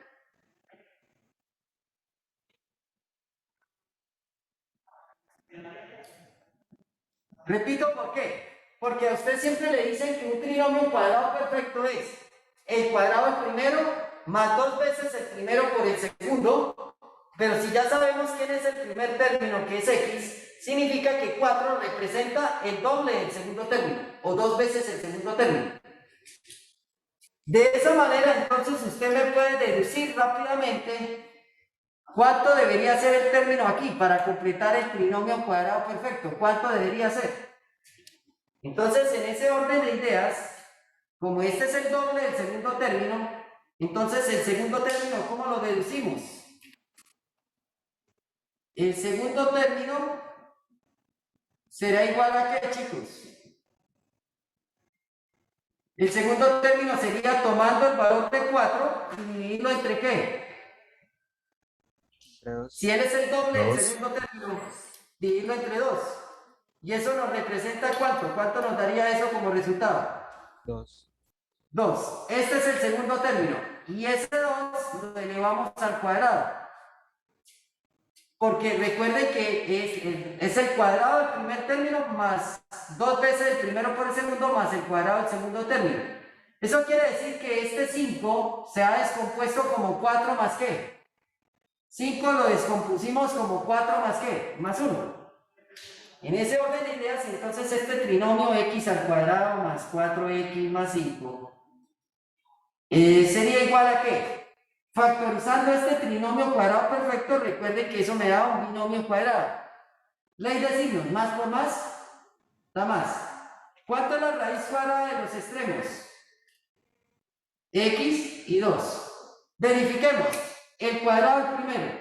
[SPEAKER 1] Repito, ¿por qué? Porque a usted siempre le dicen que un trinomio cuadrado perfecto es el cuadrado del primero más 2 veces el primero por el segundo, pero si ya sabemos quién es el primer término, que es x, significa que 4 representa el doble del segundo término, o 2 veces el segundo término. De esa manera, entonces, usted me puede deducir rápidamente cuánto debería ser el término aquí para completar el trinomio cuadrado perfecto. ¿Cuánto debería ser? Entonces, en ese orden de ideas, como este es el doble del segundo término, entonces el segundo término, ¿cómo lo deducimos? El segundo término será igual a ¿qué, chicos? El segundo término sería tomando el valor de 4 y dividirlo entre ¿qué? Si él es el doble del segundo término, dividirlo entre 2. ¿Y eso nos representa cuánto? ¿Cuánto nos daría eso como resultado?
[SPEAKER 6] 2.
[SPEAKER 1] 2. Este es el segundo término. Y ese 2 lo elevamos al cuadrado. Porque recuerden que es el cuadrado del primer término más 2 veces el primero por el segundo más el cuadrado del segundo término. Eso quiere decir que este 5 se ha descompuesto como 4 más ¿qué? 5 lo descompusimos como 4 más ¿qué? Más 1. En ese orden de ideas, entonces este trinomio x al cuadrado más 4x más 5 sería igual a ¿qué? Factorizando este trinomio cuadrado perfecto, recuerden que eso me da un binomio cuadrado. Ley de signos, más por más, da más. ¿Cuánto es la raíz cuadrada de los extremos? X y 2. Verifiquemos. El cuadrado del primero.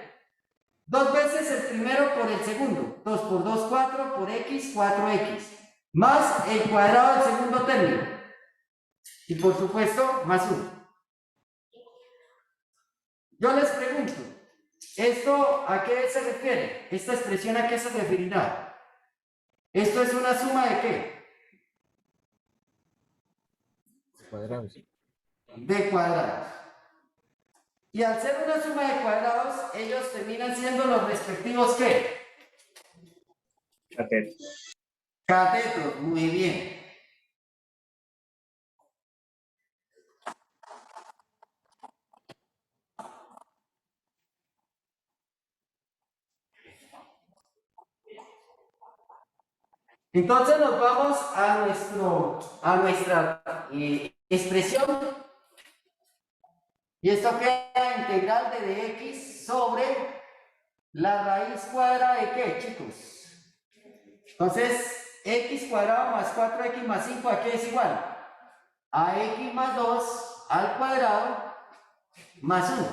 [SPEAKER 1] 2 veces el primero por el segundo. 2 por 2, 4 por X, 4X. Más el cuadrado del segundo término. Y por supuesto, más 1. Yo les pregunto, ¿esto a qué se refiere? ¿Esta expresión a qué se referirá? ¿Esto es una suma de qué?
[SPEAKER 5] Cuadrados.
[SPEAKER 1] De cuadrados. Y al ser una suma de cuadrados, ellos terminan siendo los respectivos ¿qué?
[SPEAKER 9] Catetos.
[SPEAKER 1] Catetos, muy bien. Entonces nos vamos a nuestra expresión. Y esto queda integral de dx sobre la raíz cuadrada de ¿qué, chicos? Entonces, x cuadrado más 4x más 5, ¿a qué es igual? A x más 2 al cuadrado más 1.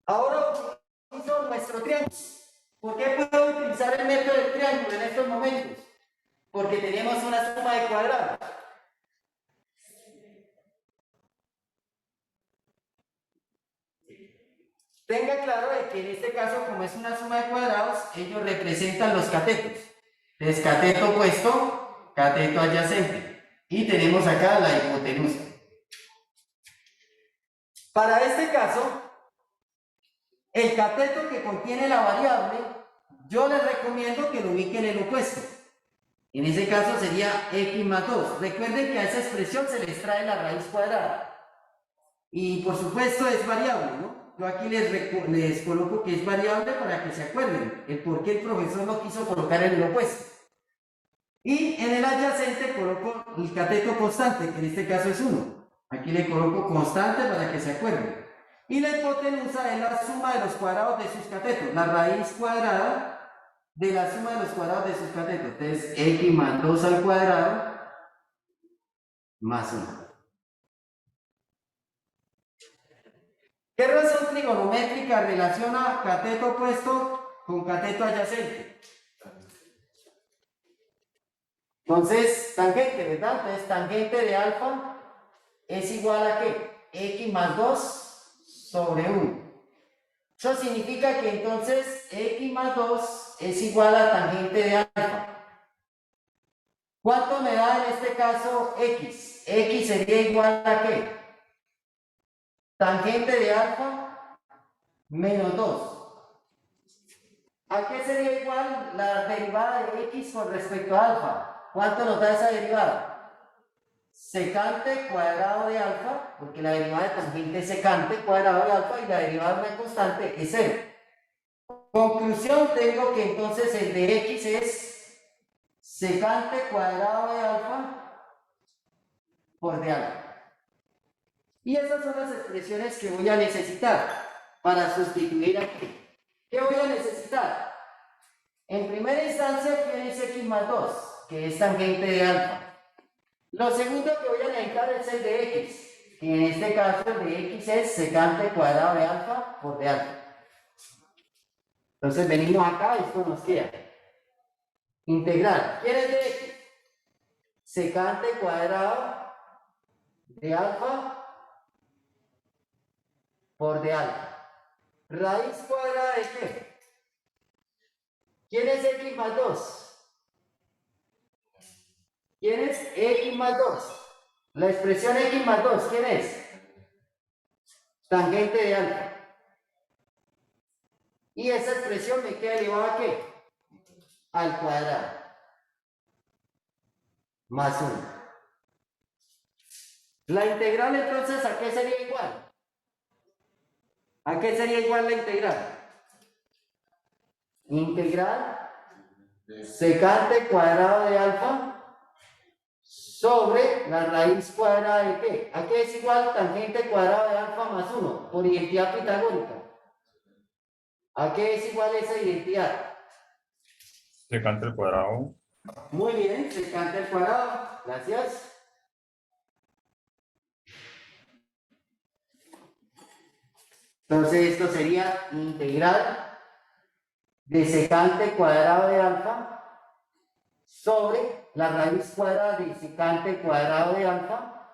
[SPEAKER 1] Ahora utilizo nuestro triángulo. ¿Por qué puedo utilizar el método del triángulo en estos momentos? Porque tenemos una suma de cuadrados. Tenga claro de que en este caso, como es una suma de cuadrados, ellos representan los catetos. Entonces, cateto opuesto, cateto adyacente. Y tenemos acá la hipotenusa. Para este caso, el cateto que contiene la variable, yo les recomiendo que lo ubiquen en el opuesto. En ese caso sería x más 2. Recuerden que a esa expresión se les trae la raíz cuadrada. Y por supuesto es variable, ¿no? Yo aquí les coloco que es variable para que se acuerden el por qué el profesor lo quiso colocar en el opuesto. Y en el adyacente coloco el cateto constante, que en este caso es 1. Aquí le coloco constante para que se acuerden. Y la hipotenusa es la suma de los cuadrados de sus catetos, la raíz cuadrada de la suma de los cuadrados de sus catetos. Entonces, x más 2 al cuadrado más 1. ¿Qué razón trigonométrica relaciona cateto opuesto con cateto adyacente? Entonces, tangente, ¿verdad? Entonces, tangente de alfa es igual a ¿qué? X más 2 sobre 1. Eso significa que entonces X más 2 es igual a tangente de alfa. ¿Cuánto me da en este caso X? X sería igual a ¿qué? Tangente de alfa menos 2. ¿A qué sería igual la derivada de X con respecto a alfa? ¿Cuánto nos da esa derivada? Secante cuadrado de alfa, porque la derivada de tangente es secante cuadrado de alfa y la derivada de una constante es 0. Conclusión, tengo que entonces el de X es secante cuadrado de alfa por de alfa. Y esas son las expresiones que voy a necesitar para sustituir aquí. ¿Qué voy a necesitar? En primera instancia, ¿quién es X más 2? Que es tangente de alfa. Lo segundo que voy a necesitar es el de X, que en este caso el de X es secante cuadrado de alfa por de alfa. Entonces venimos acá, esto nos queda. Integral. ¿Quién es de X? Secante cuadrado de alfa por de alfa. ¿Raíz cuadrada de qué? ¿Quién es X más 2? ¿Quién es X más 2? La expresión X más 2, ¿quién es? Tangente de alfa. Y esa expresión me queda elevada a ¿qué? Al cuadrado. Más 1. La integral entonces, ¿a qué sería igual? ¿A qué sería igual la integral? Integral secante cuadrado de alfa sobre la raíz cuadrada de qué. ¿A qué es igual tangente cuadrada de alfa más 1? Por identidad pitagórica. ¿A qué es igual esa identidad?
[SPEAKER 8] Secante al cuadrado.
[SPEAKER 1] Muy bien, secante al cuadrado. Gracias. Entonces esto sería integral de secante cuadrado de alfa sobre la raíz cuadrada de secante cuadrado de alfa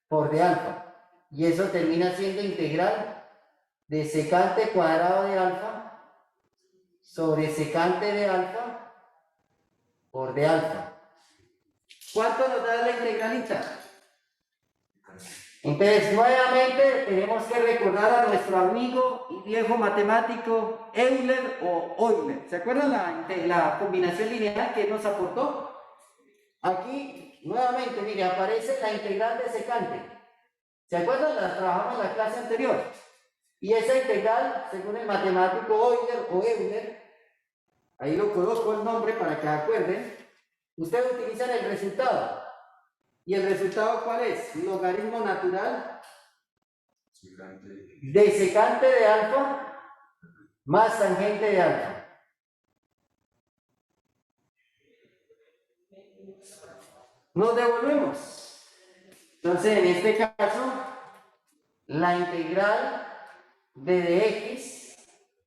[SPEAKER 1] por de alfa. Y eso termina siendo integral de secante cuadrado de alfa sobre secante de alfa por de alfa. ¿Cuánto nos da la integralita? Entonces, nuevamente tenemos que recordar a nuestro amigo y viejo matemático Euler o Euler. ¿Se acuerdan la combinación lineal que nos aportó? Aquí, nuevamente, mire, aparece la integral de secante. ¿Se acuerdan? La trabajamos en la clase anterior. Y esa integral, según el matemático Euler o Euler, ahí lo coloco el nombre para que acuerden, ustedes utilizan el resultado. ¿Y el resultado cuál es? Logaritmo natural de secante de alfa más tangente de alfa. Nos devolvemos. Entonces, en este caso, la integral de dx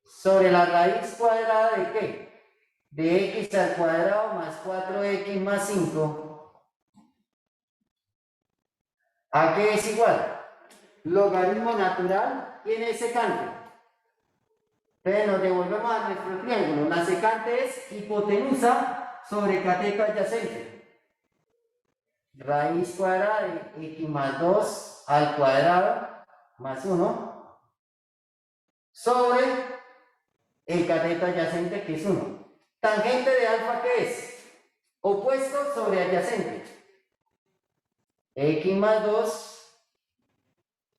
[SPEAKER 1] sobre la raíz cuadrada de ¿qué? De x al cuadrado más 4x más 5. ¿A qué es igual? Logaritmo natural tiene secante. Entonces nos devolvemos a nuestro triángulo. La secante es hipotenusa sobre cateto adyacente. Raíz cuadrada de x más 2 al cuadrado más 1 sobre el cateto adyacente que es 1. Tangente de alfa, ¿qué es? Opuesto sobre adyacente. X más 2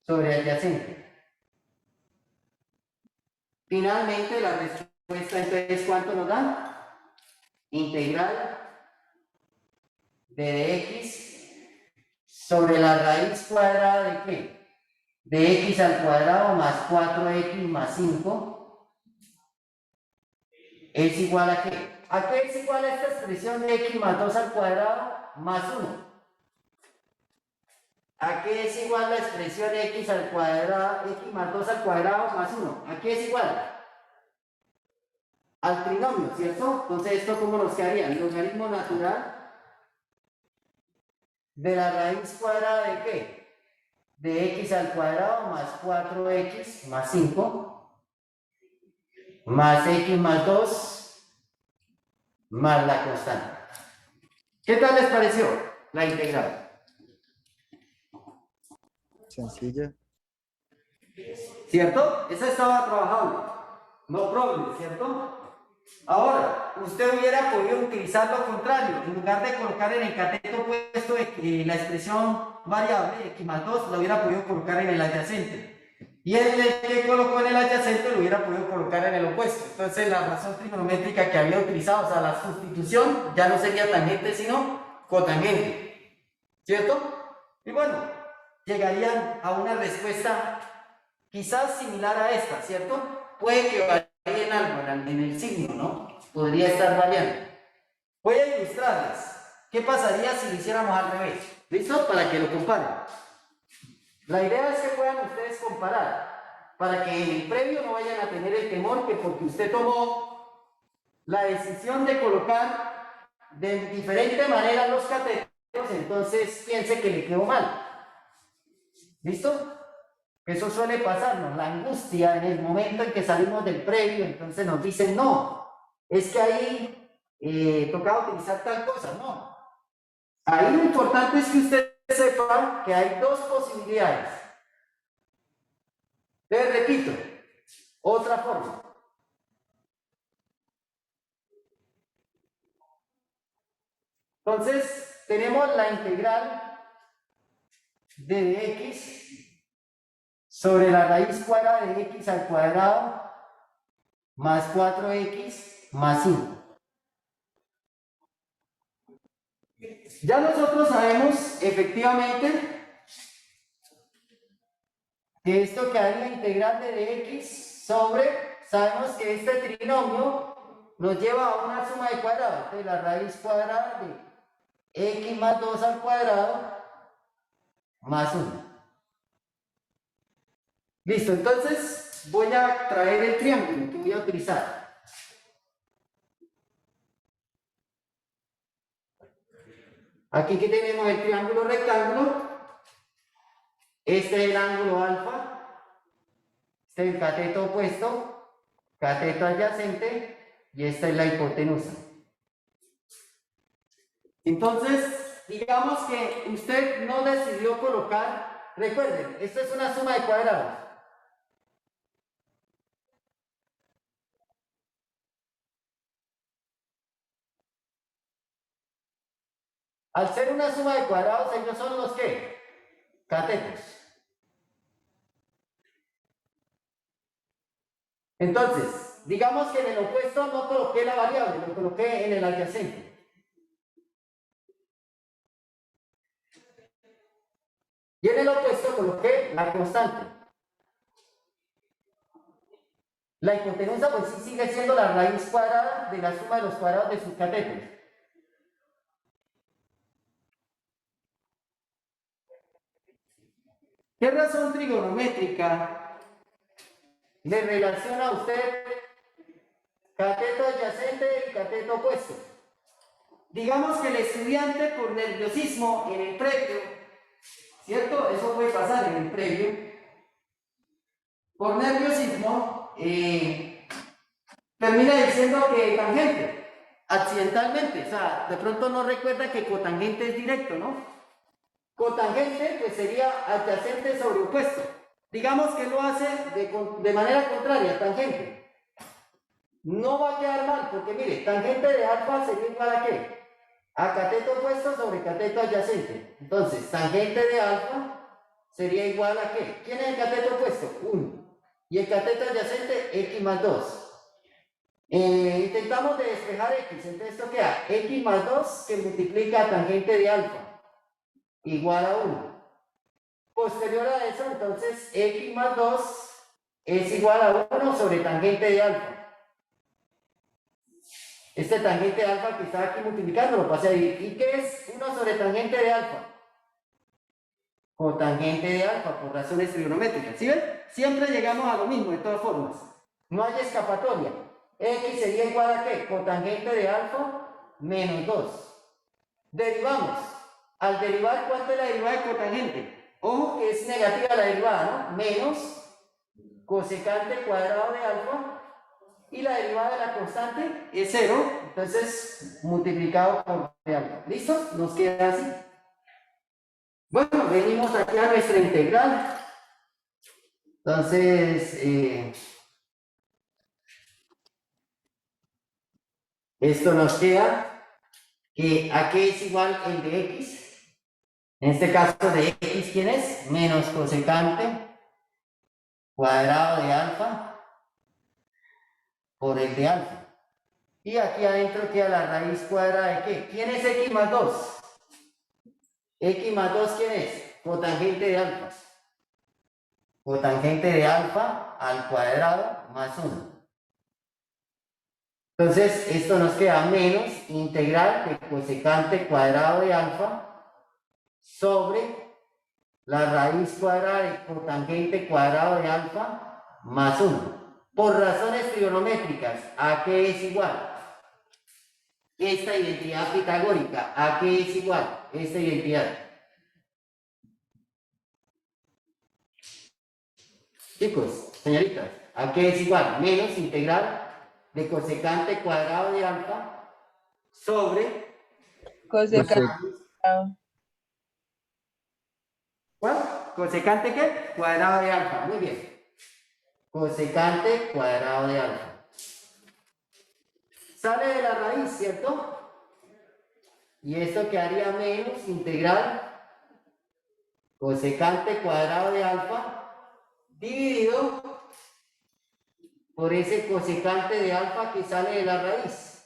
[SPEAKER 1] sobre adyacente. Finalmente, la respuesta entonces, ¿cuánto nos da? Integral de dx sobre la raíz cuadrada de ¿qué? De x al cuadrado más 4x más 5 es igual a ¿qué? ¿A qué es igual a esta expresión de x más 2 al cuadrado más 1? ¿A qué es igual la expresión x al cuadrado, x más 2 al cuadrado más 1? ¿A qué es igual? Al trinomio, ¿cierto? Entonces, ¿esto cómo nos quedaría? El logaritmo natural de la raíz cuadrada de ¿qué? De x al cuadrado más 4x más 5 más x más 2 más la constante. ¿Qué tal les pareció la integral?
[SPEAKER 6] Sencilla.
[SPEAKER 1] ¿Cierto? Esa estaba trabajable. No problem, ¿cierto? Ahora, usted hubiera podido utilizar lo contrario. En lugar de colocar en el cateto opuesto la expresión variable, x más 2, la hubiera podido colocar en el adyacente. Y el que colocó en el adyacente lo hubiera podido colocar en el opuesto. Entonces, la razón trigonométrica que había utilizado, o sea, la sustitución, ya no sería tangente, sino cotangente. ¿Cierto? Y bueno, llegarían a una respuesta quizás similar a esta, ¿cierto? Puede que varíe en algo, en el signo, ¿no? Podría estar variando. Voy a ilustrarles. ¿Qué pasaría si lo hiciéramos al revés? ¿Listo? Para que lo comparen. La idea es que puedan ustedes comparar, para que en el previo no vayan a tener el temor que porque usted tomó la decisión de colocar de diferente manera los catetos, entonces piense que le quedó mal. ¿Listo? Eso suele pasarnos, la angustia en el momento en que salimos del previo, entonces nos dicen, no, es que ahí tocaba utilizar tal cosa, no. Ahí lo importante es que usted sepa que hay dos posibilidades. Les repito, otra forma. Entonces, tenemos la integral de dx sobre la raíz cuadrada de x al cuadrado más 4x más 5. Ya nosotros sabemos efectivamente que esto quedaría integral de dx sobre, sabemos que este trinomio nos lleva a una suma de cuadrados, de la raíz cuadrada de x más 2 al cuadrado más 1. Listo, entonces voy a traer el triángulo que voy a utilizar. Aquí que tenemos el triángulo rectángulo. Este es el ángulo alfa. Este es el cateto opuesto, cateto adyacente, y esta es la hipotenusa. Entonces, digamos que usted no decidió colocar, recuerden, esto es una suma de cuadrados. Al ser una suma de cuadrados, ellos son los ¿qué? Catetos. Entonces, digamos que en el opuesto no coloqué la variable, lo coloqué en el adyacente. Y en el opuesto coloqué la constante. La hipotenusa pues sí sigue siendo la raíz cuadrada de la suma de los cuadrados de sus catetos. ¿Qué razón trigonométrica le relaciona a usted cateto adyacente y cateto opuesto? Digamos que el estudiante por nerviosismo en el previo, ¿cierto? Eso puede pasar en el previo. Por nerviosismo termina diciendo que tangente, accidentalmente, o sea, de pronto no recuerda que cotangente es directo, ¿no? Cotangente pues sería adyacente sobre opuesto. Digamos que lo hace de manera contraria, tangente. No va a quedar mal, porque mire, tangente de alfa sería igual a ¿qué? A cateto opuesto sobre cateto adyacente. Entonces, tangente de alfa sería igual a ¿qué? ¿Quién es el cateto opuesto? 1. Y el cateto adyacente, x más 2. Intentamos de despejar x, entonces esto queda x más 2 que multiplica tangente de alfa igual a 1. Posterior a eso, entonces x más 2 es igual a 1 sobre tangente de alfa. Este tangente de alfa que está aquí multiplicando lo pasé ahí. ¿Y qué es 1 sobre tangente de alfa? Cotangente de alfa, por razones trigonométricas. ¿Sí ven? Siempre llegamos a lo mismo, de todas formas. No hay escapatoria. X sería igual a ¿qué? Cotangente de alfa menos 2. Derivamos. Al derivar, ¿cuánto es la derivada de cotangente? Ojo que es negativa la derivada, ¿no? Menos cosecante cuadrado de alfa. Y la derivada de la constante es 0. Entonces, multiplicado por alfa. ¿Listo? Nos queda así. Bueno, venimos aquí a nuestra integral. Entonces, esto nos queda que a qué es igual el de x. En este caso de x, ¿quién es? Menos cosecante cuadrado de alfa por el de alfa. Y aquí adentro queda la raíz cuadrada de ¿qué? ¿Quién es x más 2? X más 2, ¿quién es? Cotangente de alfa. Cotangente de alfa al cuadrado más 1. Entonces, esto nos queda menos integral de cosecante cuadrado de alfa sobre la raíz cuadrada de cotangente cuadrado de alfa más 1. Por razones trigonométricas, ¿a qué es igual? Esta identidad pitagórica, ¿a qué es igual? Esta identidad. Chicos, señoritas, ¿a qué es igual? Menos integral de cosecante cuadrado de alfa sobre
[SPEAKER 5] Cosecante.
[SPEAKER 1] ¿cuál? ¿Cosecante qué? Cuadrado de alfa, muy bien. Cosecante cuadrado de alfa. Sale de la raíz, ¿cierto? Y esto quedaría menos integral cosecante cuadrado de alfa dividido por ese cosecante de alfa que sale de la raíz.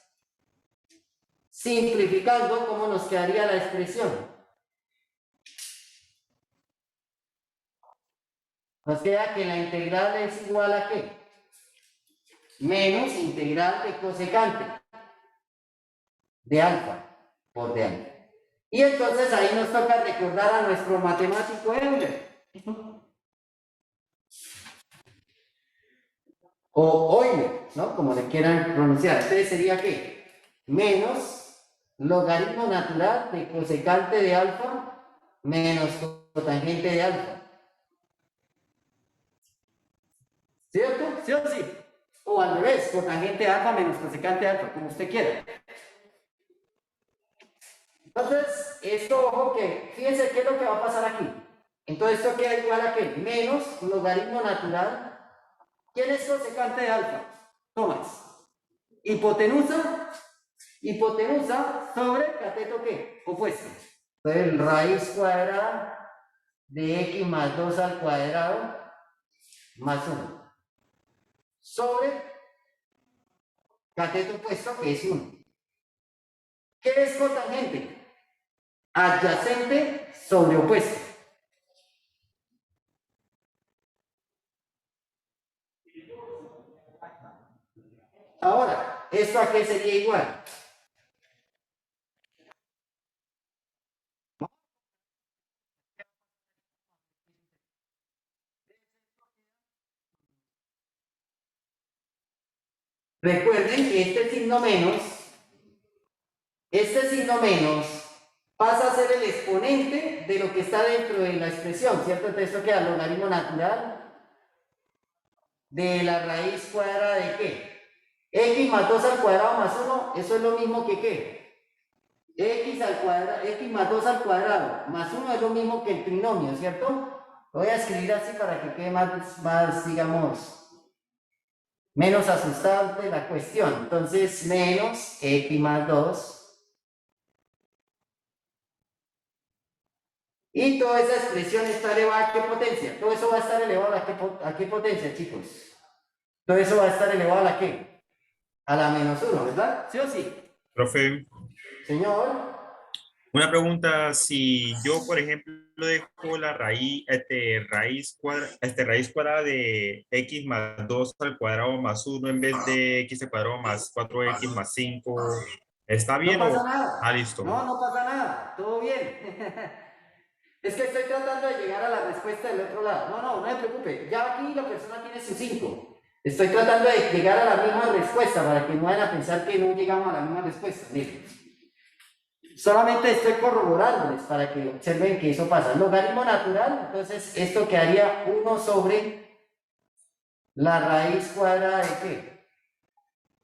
[SPEAKER 1] Simplificando, ¿cómo nos quedaría la expresión? Nos queda que la integral es igual a ¿qué? Menos integral de cosecante de alfa por de alfa. Y entonces ahí nos toca recordar a nuestro matemático Euler. O Euler, ¿no? Como le quieran pronunciar. Entonces sería ¿qué? Menos logaritmo natural de cosecante de alfa menos cotangente de alfa. ¿Cierto? ¿Sí o sí? O al revés, cotangente de alfa menos cosecante de alfa, como usted quiera. Entonces, esto, ojo que, fíjense qué es lo que va a pasar aquí. Entonces, esto queda igual a ¿qué? Menos logaritmo natural. ¿Quién es cosecante de alfa? Tomás. Hipotenusa. Hipotenusa sobre cateto ¿qué? Opuesto. Entonces, raíz cuadrada de x más 2 al cuadrado más 1. Sobre cateto opuesto que es 1. ¿Qué es cotangente? Adyacente sobre opuesto. Ahora, ¿esto a qué sería igual? Recuerden que este signo menos pasa a ser el exponente de lo que está dentro de la expresión, ¿cierto? Entonces esto queda logaritmo natural de la raíz cuadrada de ¿qué? X más 2 al cuadrado más 1, eso es lo mismo que ¿qué? X al cuadrado, X más 2 al cuadrado más 1 es lo mismo que el trinomio, ¿cierto? Lo voy a escribir así para que quede más digamos, menos asustante la cuestión. Entonces, menos X más 2. Y toda esa expresión está elevada a ¿qué potencia? Todo eso va a estar elevado a qué potencia, chicos. Todo eso va a estar elevado a la ¿qué? A la menos 1, ¿verdad? ¿Sí o sí?
[SPEAKER 8] Profe,
[SPEAKER 1] Señor.
[SPEAKER 8] una pregunta, si yo, por ejemplo, dejo la raíz cuadrada de x más 2 al cuadrado más 1 en vez de x al cuadrado más 4x más 5, ¿está bien
[SPEAKER 1] No
[SPEAKER 8] o...?
[SPEAKER 1] pasa nada.
[SPEAKER 8] Ah, listo.
[SPEAKER 1] No pasa nada. Todo bien. Es que estoy tratando de llegar a la respuesta del otro lado. No se preocupe. Ya aquí la persona tiene su 5. Estoy tratando de llegar a la misma respuesta para que no vayan a pensar que no llegamos a la misma respuesta. Miren. Solamente estoy corroborándoles para que observen que eso pasa. Logaritmo natural, entonces esto quedaría 1 sobre la raíz cuadrada de ¿qué?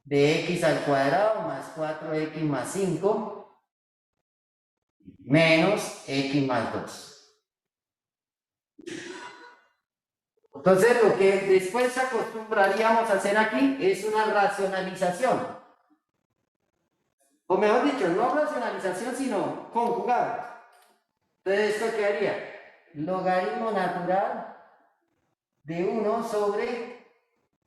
[SPEAKER 1] De x al cuadrado más 4x más 5 menos x más 2. Entonces, lo que después acostumbraríamos a hacer aquí es una racionalización. O mejor dicho, no racionalización, sino conjugado. Entonces, ¿esto qué haría? Logaritmo natural de 1 sobre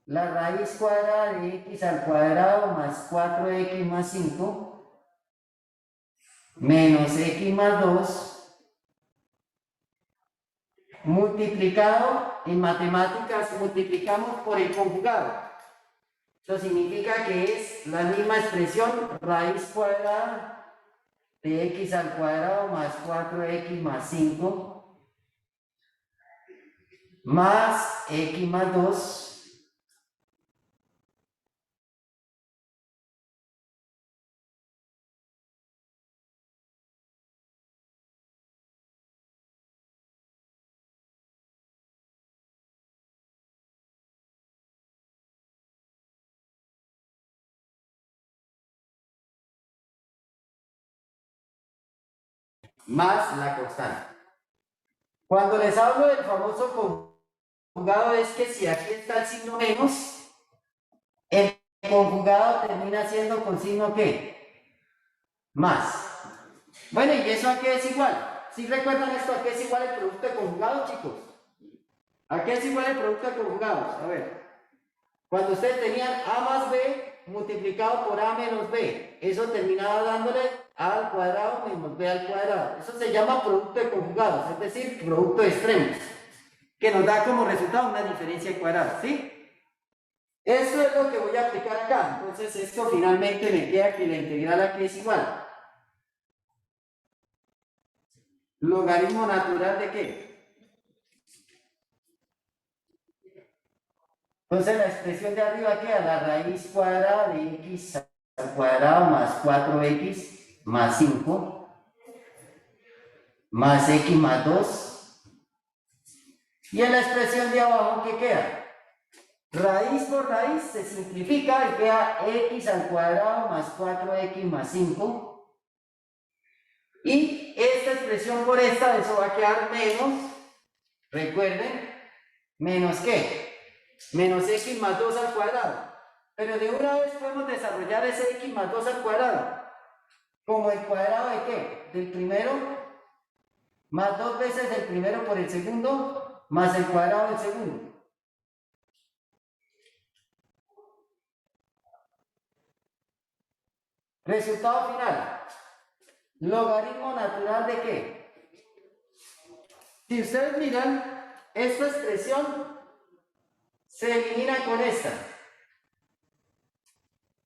[SPEAKER 1] la raíz cuadrada de x al cuadrado más 4x más 5 menos x más 2 multiplicado, en matemáticas multiplicamos por el conjugado. Eso significa que es la misma expresión, raíz cuadrada de x al cuadrado más 4x más 5 más x más 2 más la constante. Cuando les hablo del famoso conjugado es que si aquí está el signo menos, el conjugado termina siendo con signo ¿qué? Más. Bueno, ¿y eso a qué es igual? ¿Sí recuerdan esto? ¿A qué es igual el producto de conjugados, chicos? ¿A qué es igual el producto de conjugados? A ver. Cuando ustedes tenían A más B multiplicado por a menos b. Eso terminaba dándole a al cuadrado menos b al cuadrado. Eso se llama producto de conjugados, es decir, producto de extremos, que nos da como resultado una diferencia de cuadrados, ¿sí? Eso es lo que voy a aplicar acá. Entonces esto finalmente me queda que la integral aquí es igual. ¿Logaritmo natural de qué? Entonces la expresión de arriba queda la raíz cuadrada de x al cuadrado más 4x más 5 más x más 2. Y en la expresión de abajo, ¿qué queda? Raíz por raíz se simplifica y queda x al cuadrado más 4x más 5. Y esta expresión por esta, eso va a quedar menos, recuerden, menos ¿qué? Menos x más 2 al cuadrado. Pero de una vez podemos desarrollar ese x más 2 al cuadrado como el cuadrado de ¿qué? Del primero más 2 veces el primero por el segundo más el cuadrado del segundo. Resultado final. Logaritmo natural de qué? Si ustedes miran, esta expresión se elimina con esta.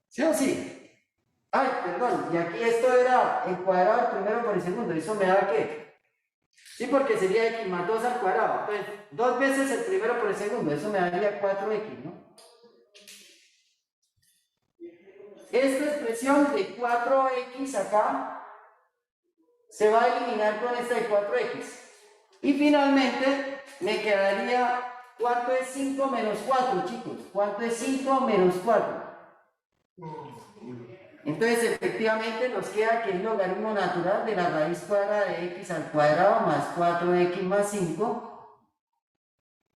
[SPEAKER 1] ¿Sí o sí? Ay, perdón, y aquí esto era el cuadrado del primero por el segundo. ¿Eso me da qué? Sí, porque sería x más 2 al cuadrado. Entonces, 2 veces el primero por el segundo. Eso me daría 4x, ¿no? Esta expresión de 4x acá se va a eliminar con esta de 4x. Y finalmente me quedaría, ¿cuánto es 5 menos 4, chicos? ¿Cuánto es 5 menos 4? Entonces, efectivamente, nos queda que el logaritmo natural de la raíz cuadrada de x al cuadrado más 4x más 5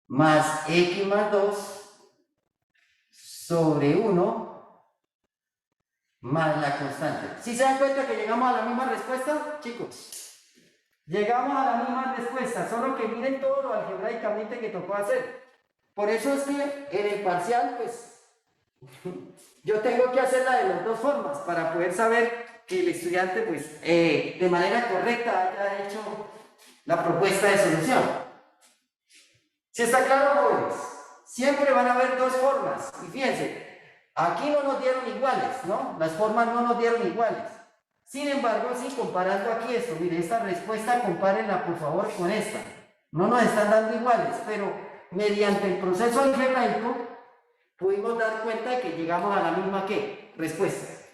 [SPEAKER 1] más x más 2 sobre 1 más la constante. ¿Sí se dan cuenta que llegamos a la misma respuesta, chicos? Llegamos a la misma respuesta, solo que miren todo lo algebraicamente que tocó hacer. Por eso es que en el parcial, pues, yo tengo que hacerla de las dos formas para poder saber que el estudiante, pues, de manera correcta haya hecho la propuesta de solución. ¿Sí está claro, jóvenes? Siempre van a haber dos formas. Y fíjense, aquí no nos dieron iguales, ¿no? Las formas no nos dieron iguales. Sin embargo, sí, comparando aquí esto, mire, esta respuesta, compárenla por favor con esta. No nos están dando iguales, pero mediante el proceso algebraico pudimos dar cuenta de que llegamos a la misma ¿qué? Respuesta.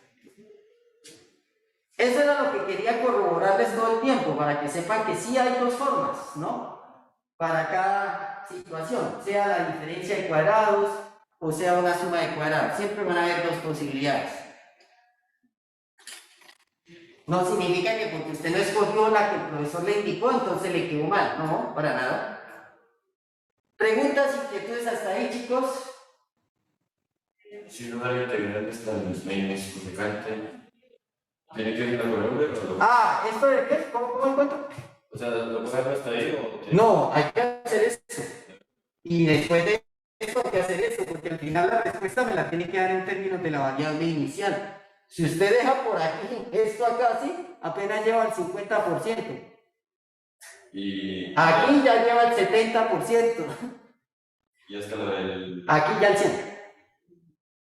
[SPEAKER 1] Eso era lo que quería corroborarles todo el tiempo, para que sepan que sí hay dos formas, ¿no? Para cada situación, sea la diferencia de cuadrados o sea una suma de cuadrados. Siempre van a haber dos posibilidades. No significa que porque usted no escogió la que el profesor le indicó, entonces le quedó mal. No, para nada. ¿Preguntas, inquietudes hasta ahí, chicos?
[SPEAKER 4] Si no hay integral está en los medios significante, ¿tiene que ir algo nombre o no?
[SPEAKER 1] Ah, ¿esto de qué? ¿Cómo encuentro?
[SPEAKER 4] O sea, ¿lo puedes hacer hasta ahí o...?
[SPEAKER 1] No, hay que hacer esto. Y después de esto hay que hacer esto, porque al final la respuesta me la tiene que dar en términos de la variable inicial. Si usted deja por aquí esto acá, sí, apenas lleva el 50%.
[SPEAKER 4] Y...
[SPEAKER 1] Aquí ya lleva el 70%.
[SPEAKER 4] Y hasta lo del...
[SPEAKER 1] Aquí ya el 100%.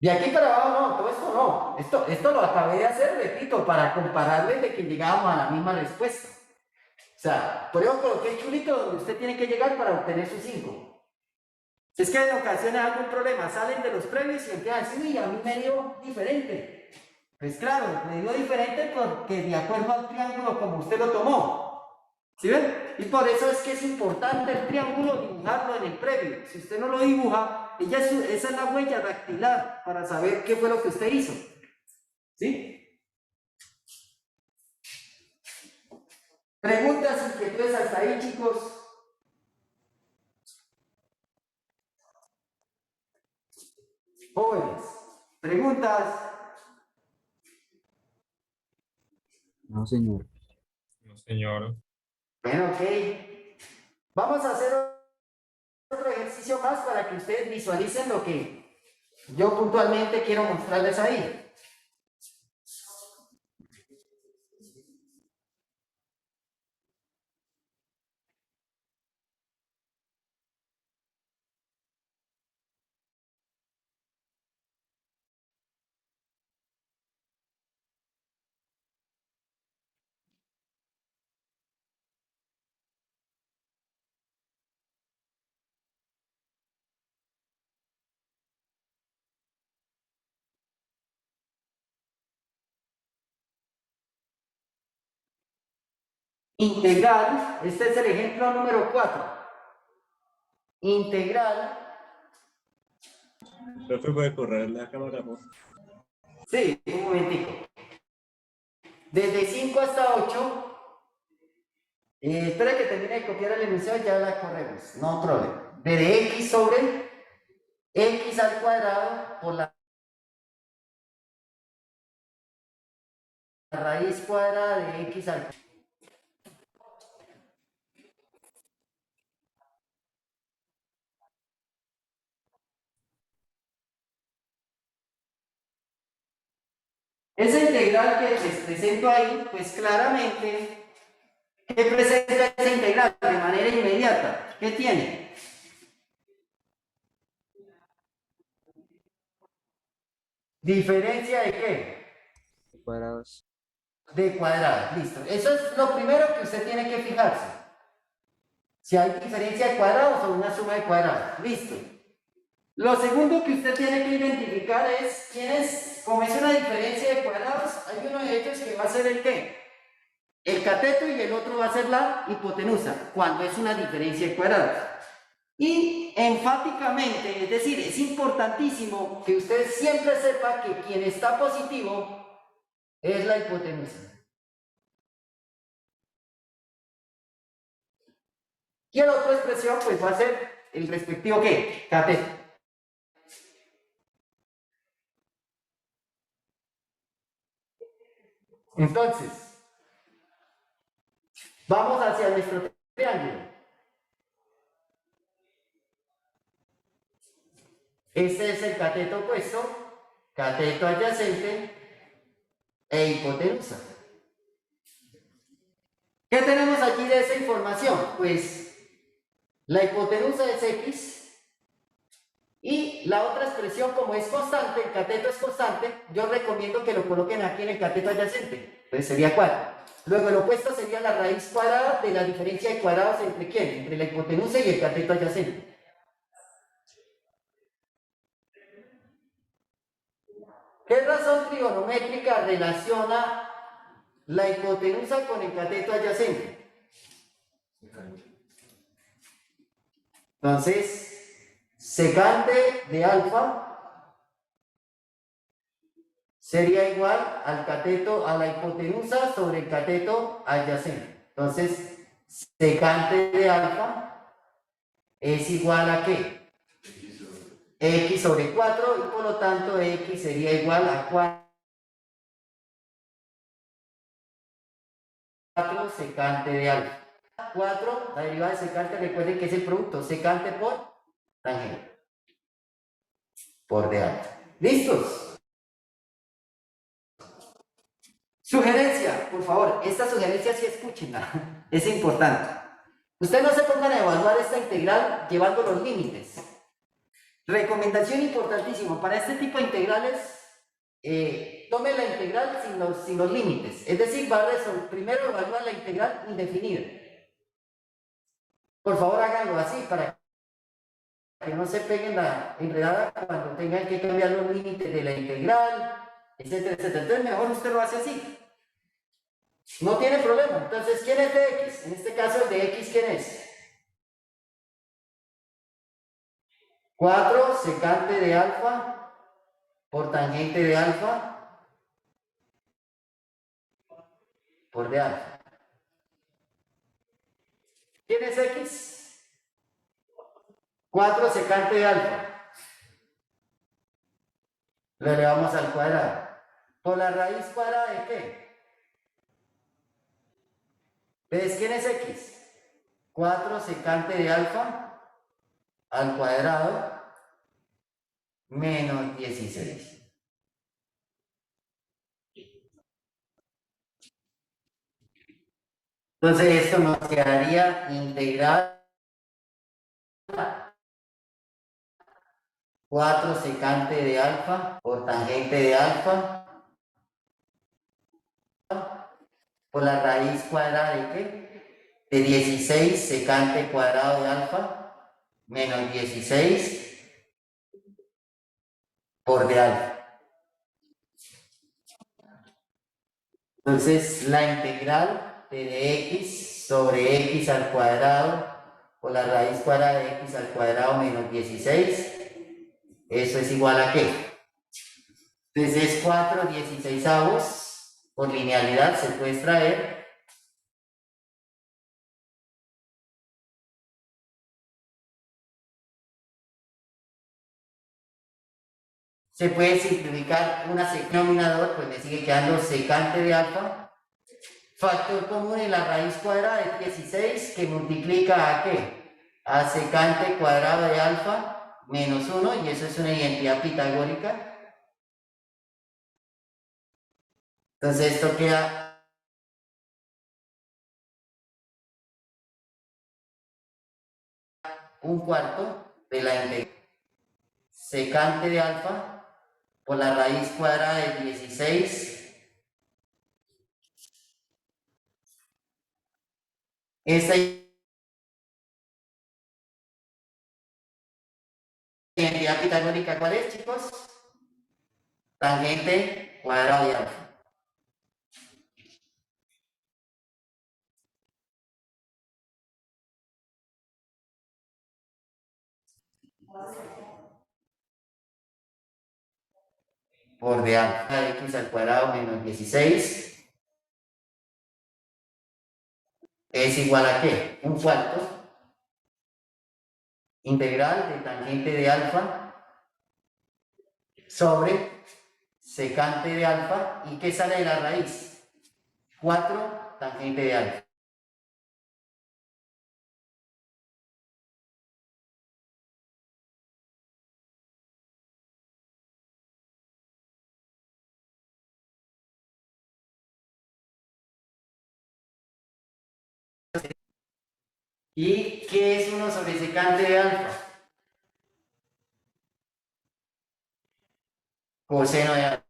[SPEAKER 1] De aquí para abajo no, todo esto no. Esto lo acabé de hacer, repito, para compararles de que llegábamos a la misma respuesta. O sea, por eso coloqué chulito donde usted tiene que llegar para obtener sus 5. Si es que en ocasiones hay algún problema, salen de los previos y empiezan a decir, uy, a mí me dio diferente. Pues claro, me dio diferente porque de acuerdo al triángulo como usted lo tomó. ¿Sí ven? Y por eso es que es importante el triángulo dibujarlo en el previo. Si usted no lo dibuja, esa es la huella dactilar para saber qué fue lo que usted hizo. ¿Sí? Preguntas, inquietudes hasta ahí, chicos. Jóvenes, preguntas.
[SPEAKER 5] No, señor.
[SPEAKER 8] No, señor.
[SPEAKER 1] Bueno, ok. Vamos a hacer otro ejercicio más para que ustedes visualicen yo puntualmente quiero mostrarles ahí. Integral, este es el ejemplo número 4. Integral,
[SPEAKER 9] Profe, puede correr la cámara, por favor?
[SPEAKER 1] sí, un momentico. Desde 5 hasta 8, espera que termine de copiar el enunciado y ya la corremos, no problema. De x sobre x al cuadrado por la raíz cuadrada de x al cuadrado. Esa integral que les presento ahí, pues claramente, ¿qué presenta esa integral de manera inmediata? ¿Qué tiene? ¿Diferencia de qué?
[SPEAKER 6] Cuadrados.
[SPEAKER 1] De cuadrados, listo. Eso es lo primero que usted tiene que fijarse. Si hay diferencia de cuadrados o una suma de cuadrados, listo. Lo segundo que usted tiene que identificar es quién es, como es una diferencia de cuadrados, hay uno de ellos que va a ser el qué, el cateto, y el otro va a ser la hipotenusa, cuando es una diferencia de cuadrados. Y enfáticamente, es decir, es importantísimo que usted siempre sepa que quien está positivo es la hipotenusa. Y la otra expresión pues va a ser el respectivo ¿qué? Cateto. Entonces, vamos hacia nuestro triángulo. Este es el cateto opuesto, cateto adyacente e hipotenusa. ¿Qué tenemos aquí de esa información? Pues la hipotenusa es x y la otra expresión, como es constante, el cateto es constante, yo recomiendo que lo coloquen aquí en el cateto adyacente. Entonces sería 4. Luego el opuesto sería la raíz cuadrada de la diferencia de cuadrados entre quién, entre la hipotenusa y el cateto adyacente. ¿Qué razón trigonométrica relaciona la hipotenusa con el cateto adyacente? Entonces, secante de alfa sería igual al cateto, a la hipotenusa sobre el cateto adyacente. Entonces, secante de alfa es igual a ¿qué? X sobre 4, y por lo tanto X sería igual a 4 secante de alfa. 4, la derivada de secante, recuerden que es el producto secante por tangente, por de alta. ¿Listos? Sugerencia, por favor, esta sugerencia sí escúchenla, es importante. Ustedes no se pongan a evaluar esta integral llevando los límites. Recomendación importantísima, para este tipo de integrales, tome la integral sin los límites, es decir, va a resolver, primero evalúa la integral indefinida. Por favor, háganlo así para que no se peguen la enredada cuando tengan que cambiar los límites de la integral, etcétera, etcétera. Entonces, mejor usted lo hace así. No tiene problema. Entonces, ¿quién es de x? En este caso, el de x, ¿quién es? 4 secante de alfa por tangente de alfa por de alfa. ¿Quién es x? 4 secante de alfa. Lo elevamos al cuadrado. ¿Por la raíz cuadrada de qué? ¿Ves quién es x? 4 secante de alfa al cuadrado menos 16. Entonces esto nos quedaría integral 4 secante de alfa por tangente de alfa por la raíz cuadrada de ¿qué? De 16 secante cuadrado de alfa menos 16 por de alfa. Entonces la integral de x sobre x al cuadrado por la raíz cuadrada de x al cuadrado menos 16, eso es igual a ¿qué? Entonces es 4/16, por linealidad se puede extraer. Se puede simplificar una denominador, pues me sigue quedando secante de alfa. Factor común en la raíz cuadrada de 16 que multiplica a ¿qué? A secante cuadrado de alfa menos 1, y eso es una identidad pitagórica. Entonces esto queda un cuarto de la integral secante de alfa por la raíz cuadrada de 16. Esta identidad pitagórica, ¿cuál es, chicos? Tangente cuadrado de alfa. Por de alfa de x al cuadrado menos 16 es igual a ¿qué? Un cuarto integral de tangente de alfa sobre secante de alfa. ¿Y qué sale de la raíz? 4 tangente de alfa. ¿Y qué es 1 sobre secante de alfa? Coseno de alfa.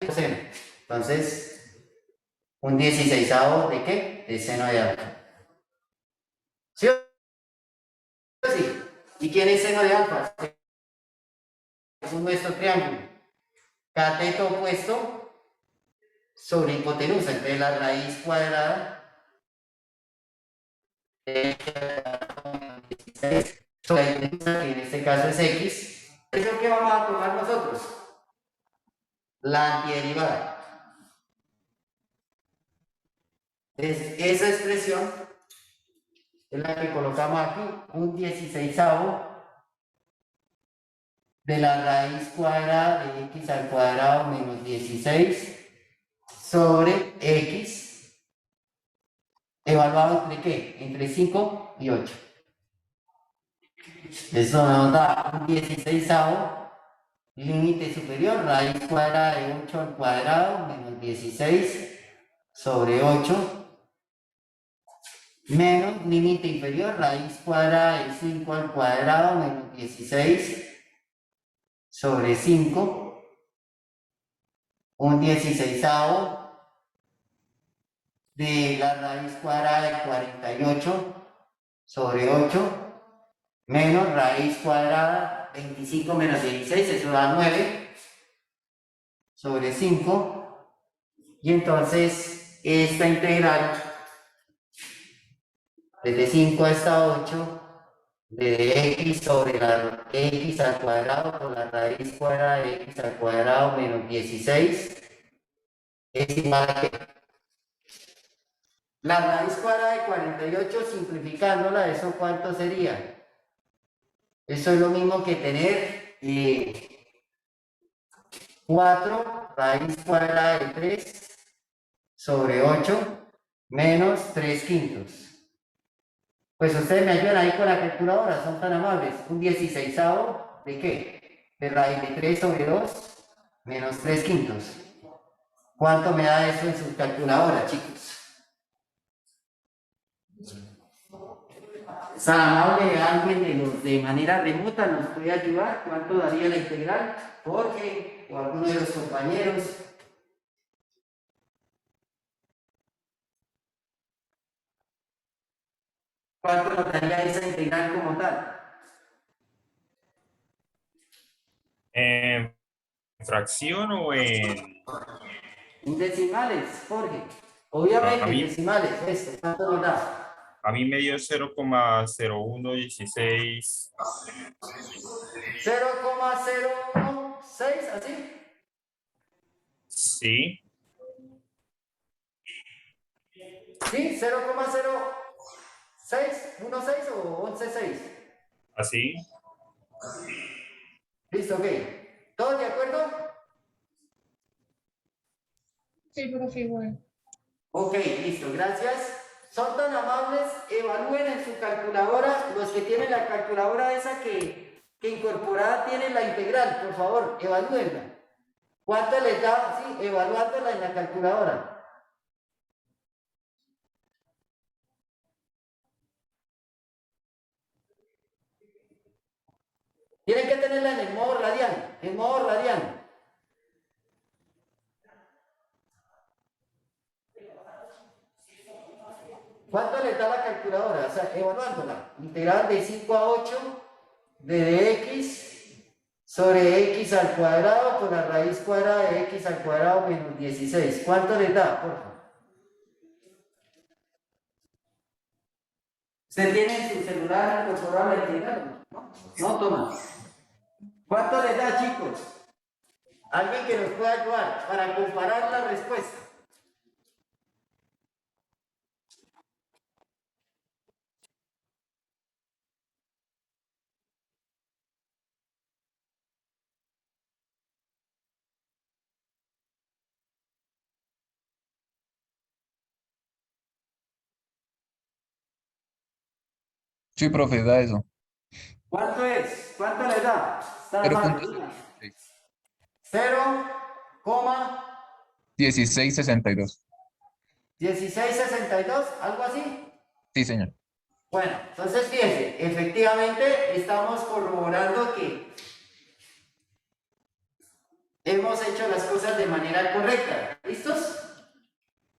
[SPEAKER 1] Coseno. Entonces, un 16avo de ¿qué? De seno de alfa. ¿Sí o sí? ¿Y quién es seno de alfa? Es nuestro triángulo. Cateto opuesto sobre hipotenusa, entre la raíz cuadrada de sobre la hipotenusa, que en este caso es x. ¿Es lo que vamos a tomar nosotros? La antiderivada. Esa expresión es la que colocamos aquí, un 16avo de la raíz cuadrada de x al cuadrado menos 16 sobre x evaluado entre ¿qué? Entre 5 y 8. Eso nos da un 16avo límite superior, raíz cuadrada de 8 al cuadrado menos 16 sobre 8 menos límite inferior, raíz cuadrada de 5 al cuadrado menos 16 sobre 5, un 16avo de la raíz cuadrada de 48 sobre 8, menos raíz cuadrada 25 menos 16, eso da 9 sobre 5, y entonces esta integral desde 5 hasta 8 de x sobre la x al cuadrado por la raíz cuadrada de x al cuadrado menos 16 es igual a ¿qué? La raíz cuadrada de 48, simplificándola, ¿eso cuánto sería? Eso es lo mismo que tener 4 raíz cuadrada de 3 sobre 8 menos 3 quintos. Pues ustedes me ayudan ahí con la calculadora, son tan amables. Un 16avo ¿de qué? De raíz de 3 sobre 2 menos 3 quintos. ¿Cuánto me da eso en su calculadora, chicos? ¿Es amable alguien de los de manera remota nos puede ayudar? ¿Cuánto daría la integral? Jorge o alguno de los compañeros. ¿Cuánto nos daría esa integral como tal?
[SPEAKER 8] ¿En fracción o en...?
[SPEAKER 1] En decimales, Jorge. Obviamente,
[SPEAKER 8] A mí-
[SPEAKER 1] en decimales, esto, ¿cuánto nos da?
[SPEAKER 8] A mí me dio 0,0116.
[SPEAKER 1] 0,016, ¿así?
[SPEAKER 8] Sí,
[SPEAKER 1] ¿Sí? 0,0616 o 11,6.
[SPEAKER 8] así.
[SPEAKER 1] Listo, ok. ¿Todos de acuerdo?
[SPEAKER 3] Sí, profe, igual.
[SPEAKER 1] Ok, listo, gracias. Son tan amables, evalúen en su calculadora, los que tienen la calculadora esa que incorporada tiene la integral, por favor, evalúenla. ¿Cuánto les da? Sí, evaluándola en la calculadora. Tienen que tenerla en el modo radial, en modo radial. ¿Cuánto les da la calculadora? O sea, evaluándola. Integral de 5 a 8 de dx sobre x al cuadrado por la raíz cuadrada de x al cuadrado menos 16. ¿Cuánto les da, por favor? ¿Usted tiene en su celular incorporado la integral? No, toma. ¿Cuánto les da, chicos? Alguien que nos pueda ayudar para comparar la respuesta.
[SPEAKER 7] Sí, profe, da eso.
[SPEAKER 1] ¿Cuánto es? ¿Cuánto le da? Está mal.
[SPEAKER 7] 0.1662.
[SPEAKER 1] 0,1662, algo así.
[SPEAKER 7] Sí, señor.
[SPEAKER 1] Bueno, entonces fíjense, efectivamente estamos corroborando que hemos hecho las cosas de manera correcta. ¿Listos?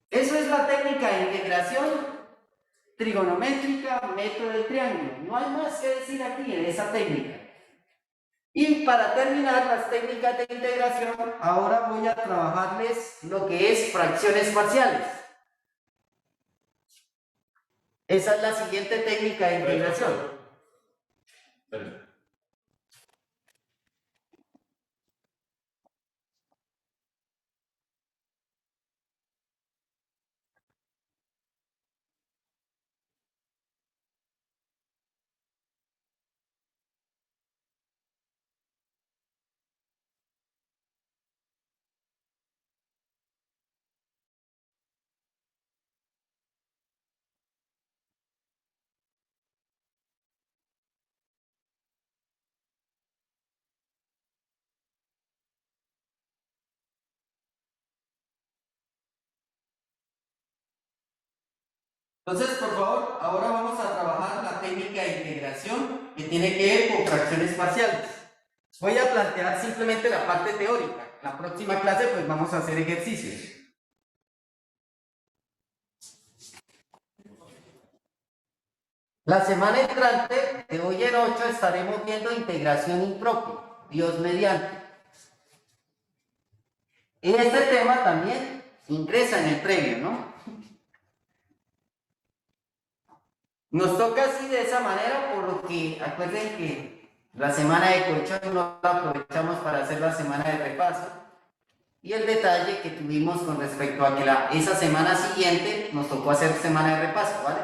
[SPEAKER 1] Eso es la técnica de integración trigonométrica, método del triángulo. No hay más que decir aquí en esa técnica. Y para terminar las técnicas de integración, ahora voy a trabajarles lo que es fracciones parciales. Esa es la siguiente técnica de integración. Entonces, por favor, ahora vamos a trabajar la técnica de integración que tiene que ver con fracciones parciales. Voy a plantear simplemente la parte teórica. La próxima clase, pues vamos a hacer ejercicios. La semana entrante, de hoy en 8, estaremos viendo integración impropia, Dios mediante. Y este tema también ingresa en el previo, ¿no? Nos toca así de esa manera, por lo que acuerden que la semana de colchón no la aprovechamos para hacer la semana de repaso. Y el detalle que tuvimos con respecto a que esa semana siguiente nos tocó hacer semana de repaso, ¿vale?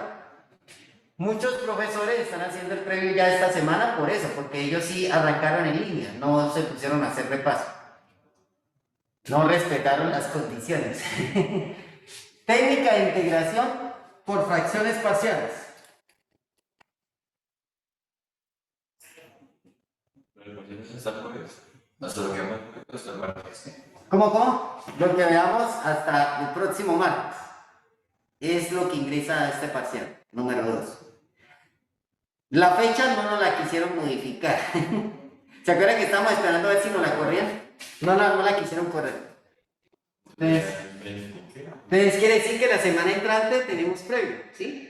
[SPEAKER 1] Muchos profesores están haciendo el previo ya esta semana por eso, porque ellos sí arrancaron en línea, no se pusieron a hacer repaso. No respetaron las condiciones. Técnica de integración por fracciones parciales.
[SPEAKER 4] Hasta el jueves. Hasta lo que hemos hasta el martes.
[SPEAKER 1] ¿Cómo? Lo que veamos hasta el próximo martes. Es lo que ingresa a este parcial, número 2. La fecha no nos la quisieron modificar. ¿Se acuerdan que estábamos esperando a ver si nos la corrían? No la quisieron correr. Entonces quiere decir que la semana entrante tenemos previo, ¿sí?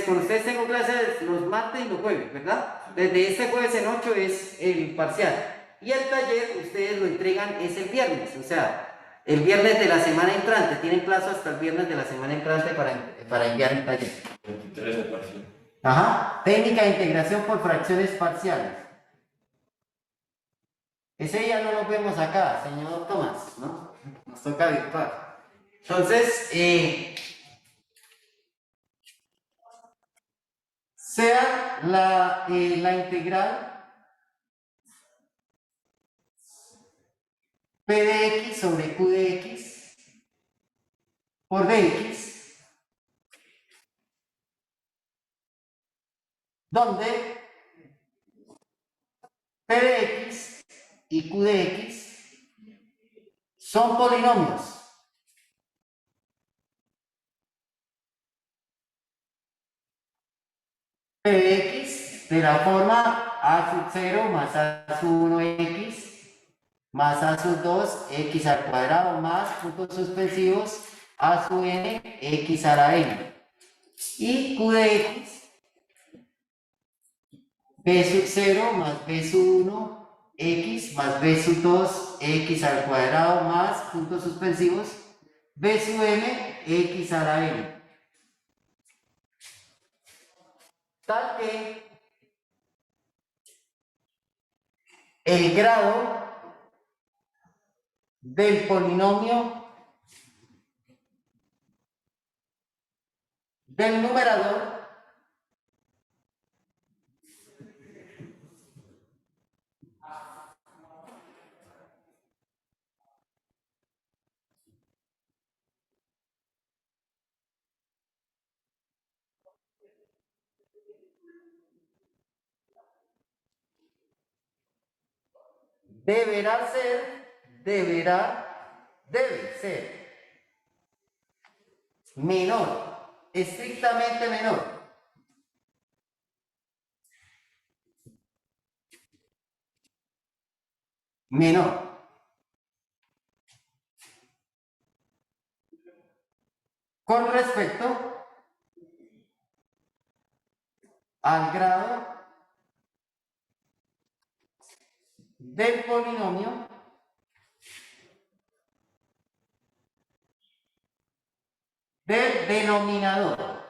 [SPEAKER 1] Con ustedes tengo clases los martes y los jueves, ¿verdad? Desde este jueves en 8 es el parcial. Y el taller ustedes lo entregan es el viernes, o sea, el viernes de la semana entrante. Tienen plazo hasta el viernes de la semana entrante para enviar el taller.
[SPEAKER 4] 23 de parcial.
[SPEAKER 1] Ajá. Técnica de integración por fracciones parciales. Ese ya no lo vemos acá, señor Tomás, ¿no? Nos toca virtual. Entonces, sea la integral P de X sobre Q de X por dx, donde P de X y Q de X son polinomios. P de X de la forma a sub 0 más a sub 1 X más a sub 2 X al cuadrado más puntos suspensivos a sub n X a la n. Y Q de X B sub 0 más B sub 1 X más B sub 2 X al cuadrado más puntos suspensivos B sub n X a la n. Tal que el grado del polinomio del numerador debe ser menor, estrictamente menor. Menor con respecto al grado del polinomio del denominador.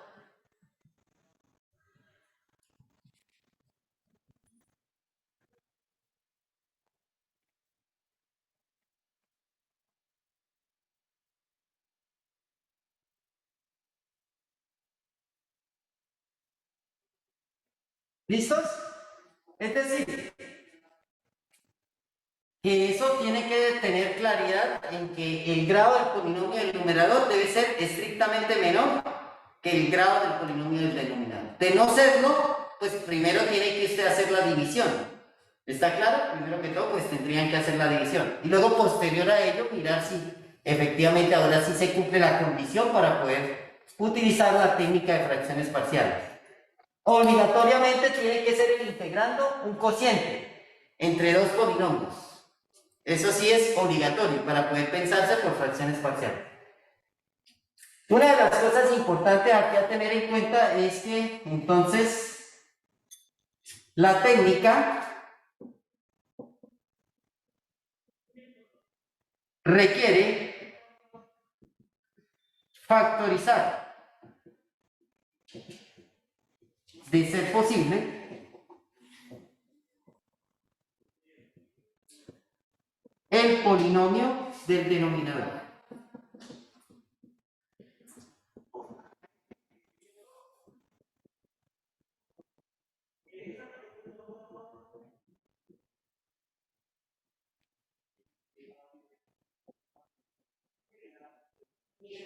[SPEAKER 1] ¿Listos? Es decir, que eso tiene que tener claridad en que el grado del polinomio del numerador debe ser estrictamente menor que el grado del polinomio del denominador. De no serlo, pues primero tiene que usted hacer la división. ¿Está claro? Primero que todo, pues tendrían que hacer la división. Y luego, posterior a ello, mirar si efectivamente ahora sí se cumple la condición para poder utilizar la técnica de fracciones parciales. Obligatoriamente tiene que ser el integrando un cociente entre dos polinomios. Eso sí es obligatorio para poder pensarse por fracciones parciales. Una de las cosas importantes aquí a tener en cuenta es que entonces la técnica requiere factorizar, de ser posible, el polinomio del denominador.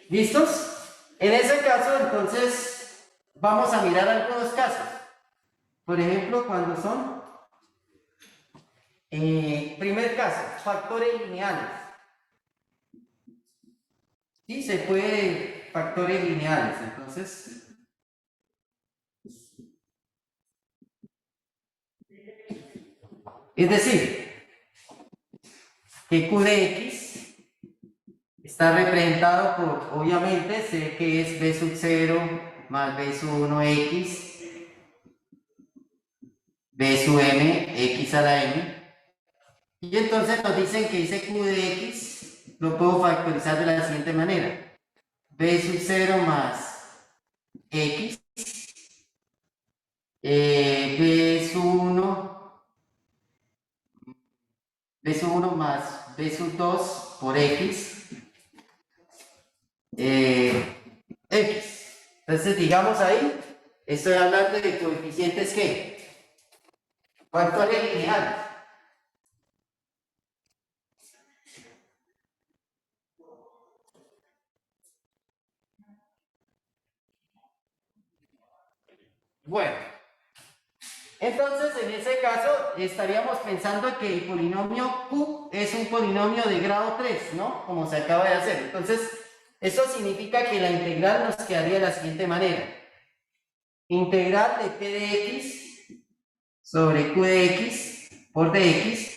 [SPEAKER 1] ¿Listos? En ese caso, entonces, vamos a mirar algunos casos. Por ejemplo, cuando son, primer caso, factores lineales. Sí, se puede factores lineales, entonces. Es decir, que Q de X está representado por, obviamente, sé que es B sub 0 más B sub 1X, B sub M, X a la M. Y entonces nos dicen que ese Q de X lo puedo factorizar de la siguiente manera. B sub 0 más X, B sub 1 más B sub 2 por X, X. Entonces, digamos ahí, estoy hablando de coeficientes que factores lineales. Bueno, entonces en ese caso estaríamos pensando que el polinomio Q es un polinomio de grado 3, ¿no? Como se acaba de hacer. Entonces, eso significa que la integral nos quedaría de la siguiente manera. Integral de P de X sobre Q de X por dx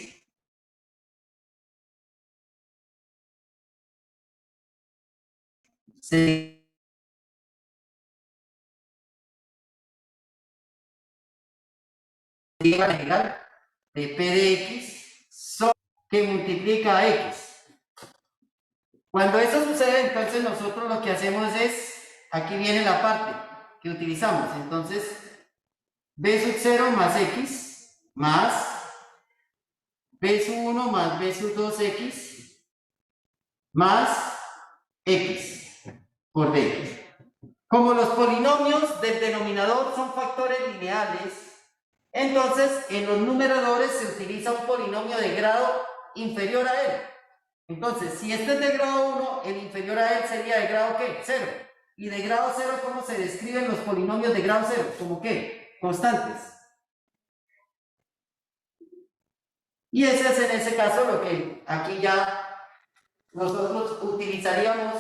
[SPEAKER 1] se la integral de P de X que multiplica a X. Cuando eso sucede, entonces nosotros lo que hacemos es, aquí viene la parte que utilizamos, entonces B sub 0 más X más B sub 1 más B sub 2X más X por dx. Como los polinomios del denominador son factores lineales, entonces en los numeradores se utiliza un polinomio de grado inferior a él. Entonces, si este es de grado 1, el inferior a él sería de grado ¿qué? 0. Y de grado 0, ¿cómo se describen los polinomios de grado 0? ¿Como qué? Constantes. Y ese es en ese caso lo que aquí ya nosotros utilizaríamos,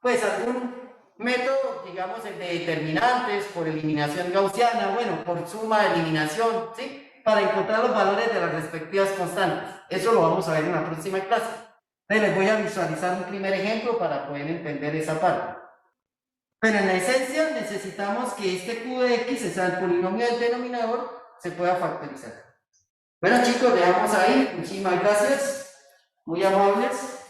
[SPEAKER 1] pues algún método, digamos, el de determinantes, por eliminación gaussiana, bueno, por suma, eliminación, ¿sí? Para encontrar los valores de las respectivas constantes. Eso lo vamos a ver en la próxima clase. Entonces les voy a visualizar un primer ejemplo para poder entender esa parte. Pero en la esencia necesitamos que este Q de X, o sea, el polinomio del denominador, se pueda factorizar. Bueno chicos, dejamos ahí. Muchísimas gracias. Muy amables.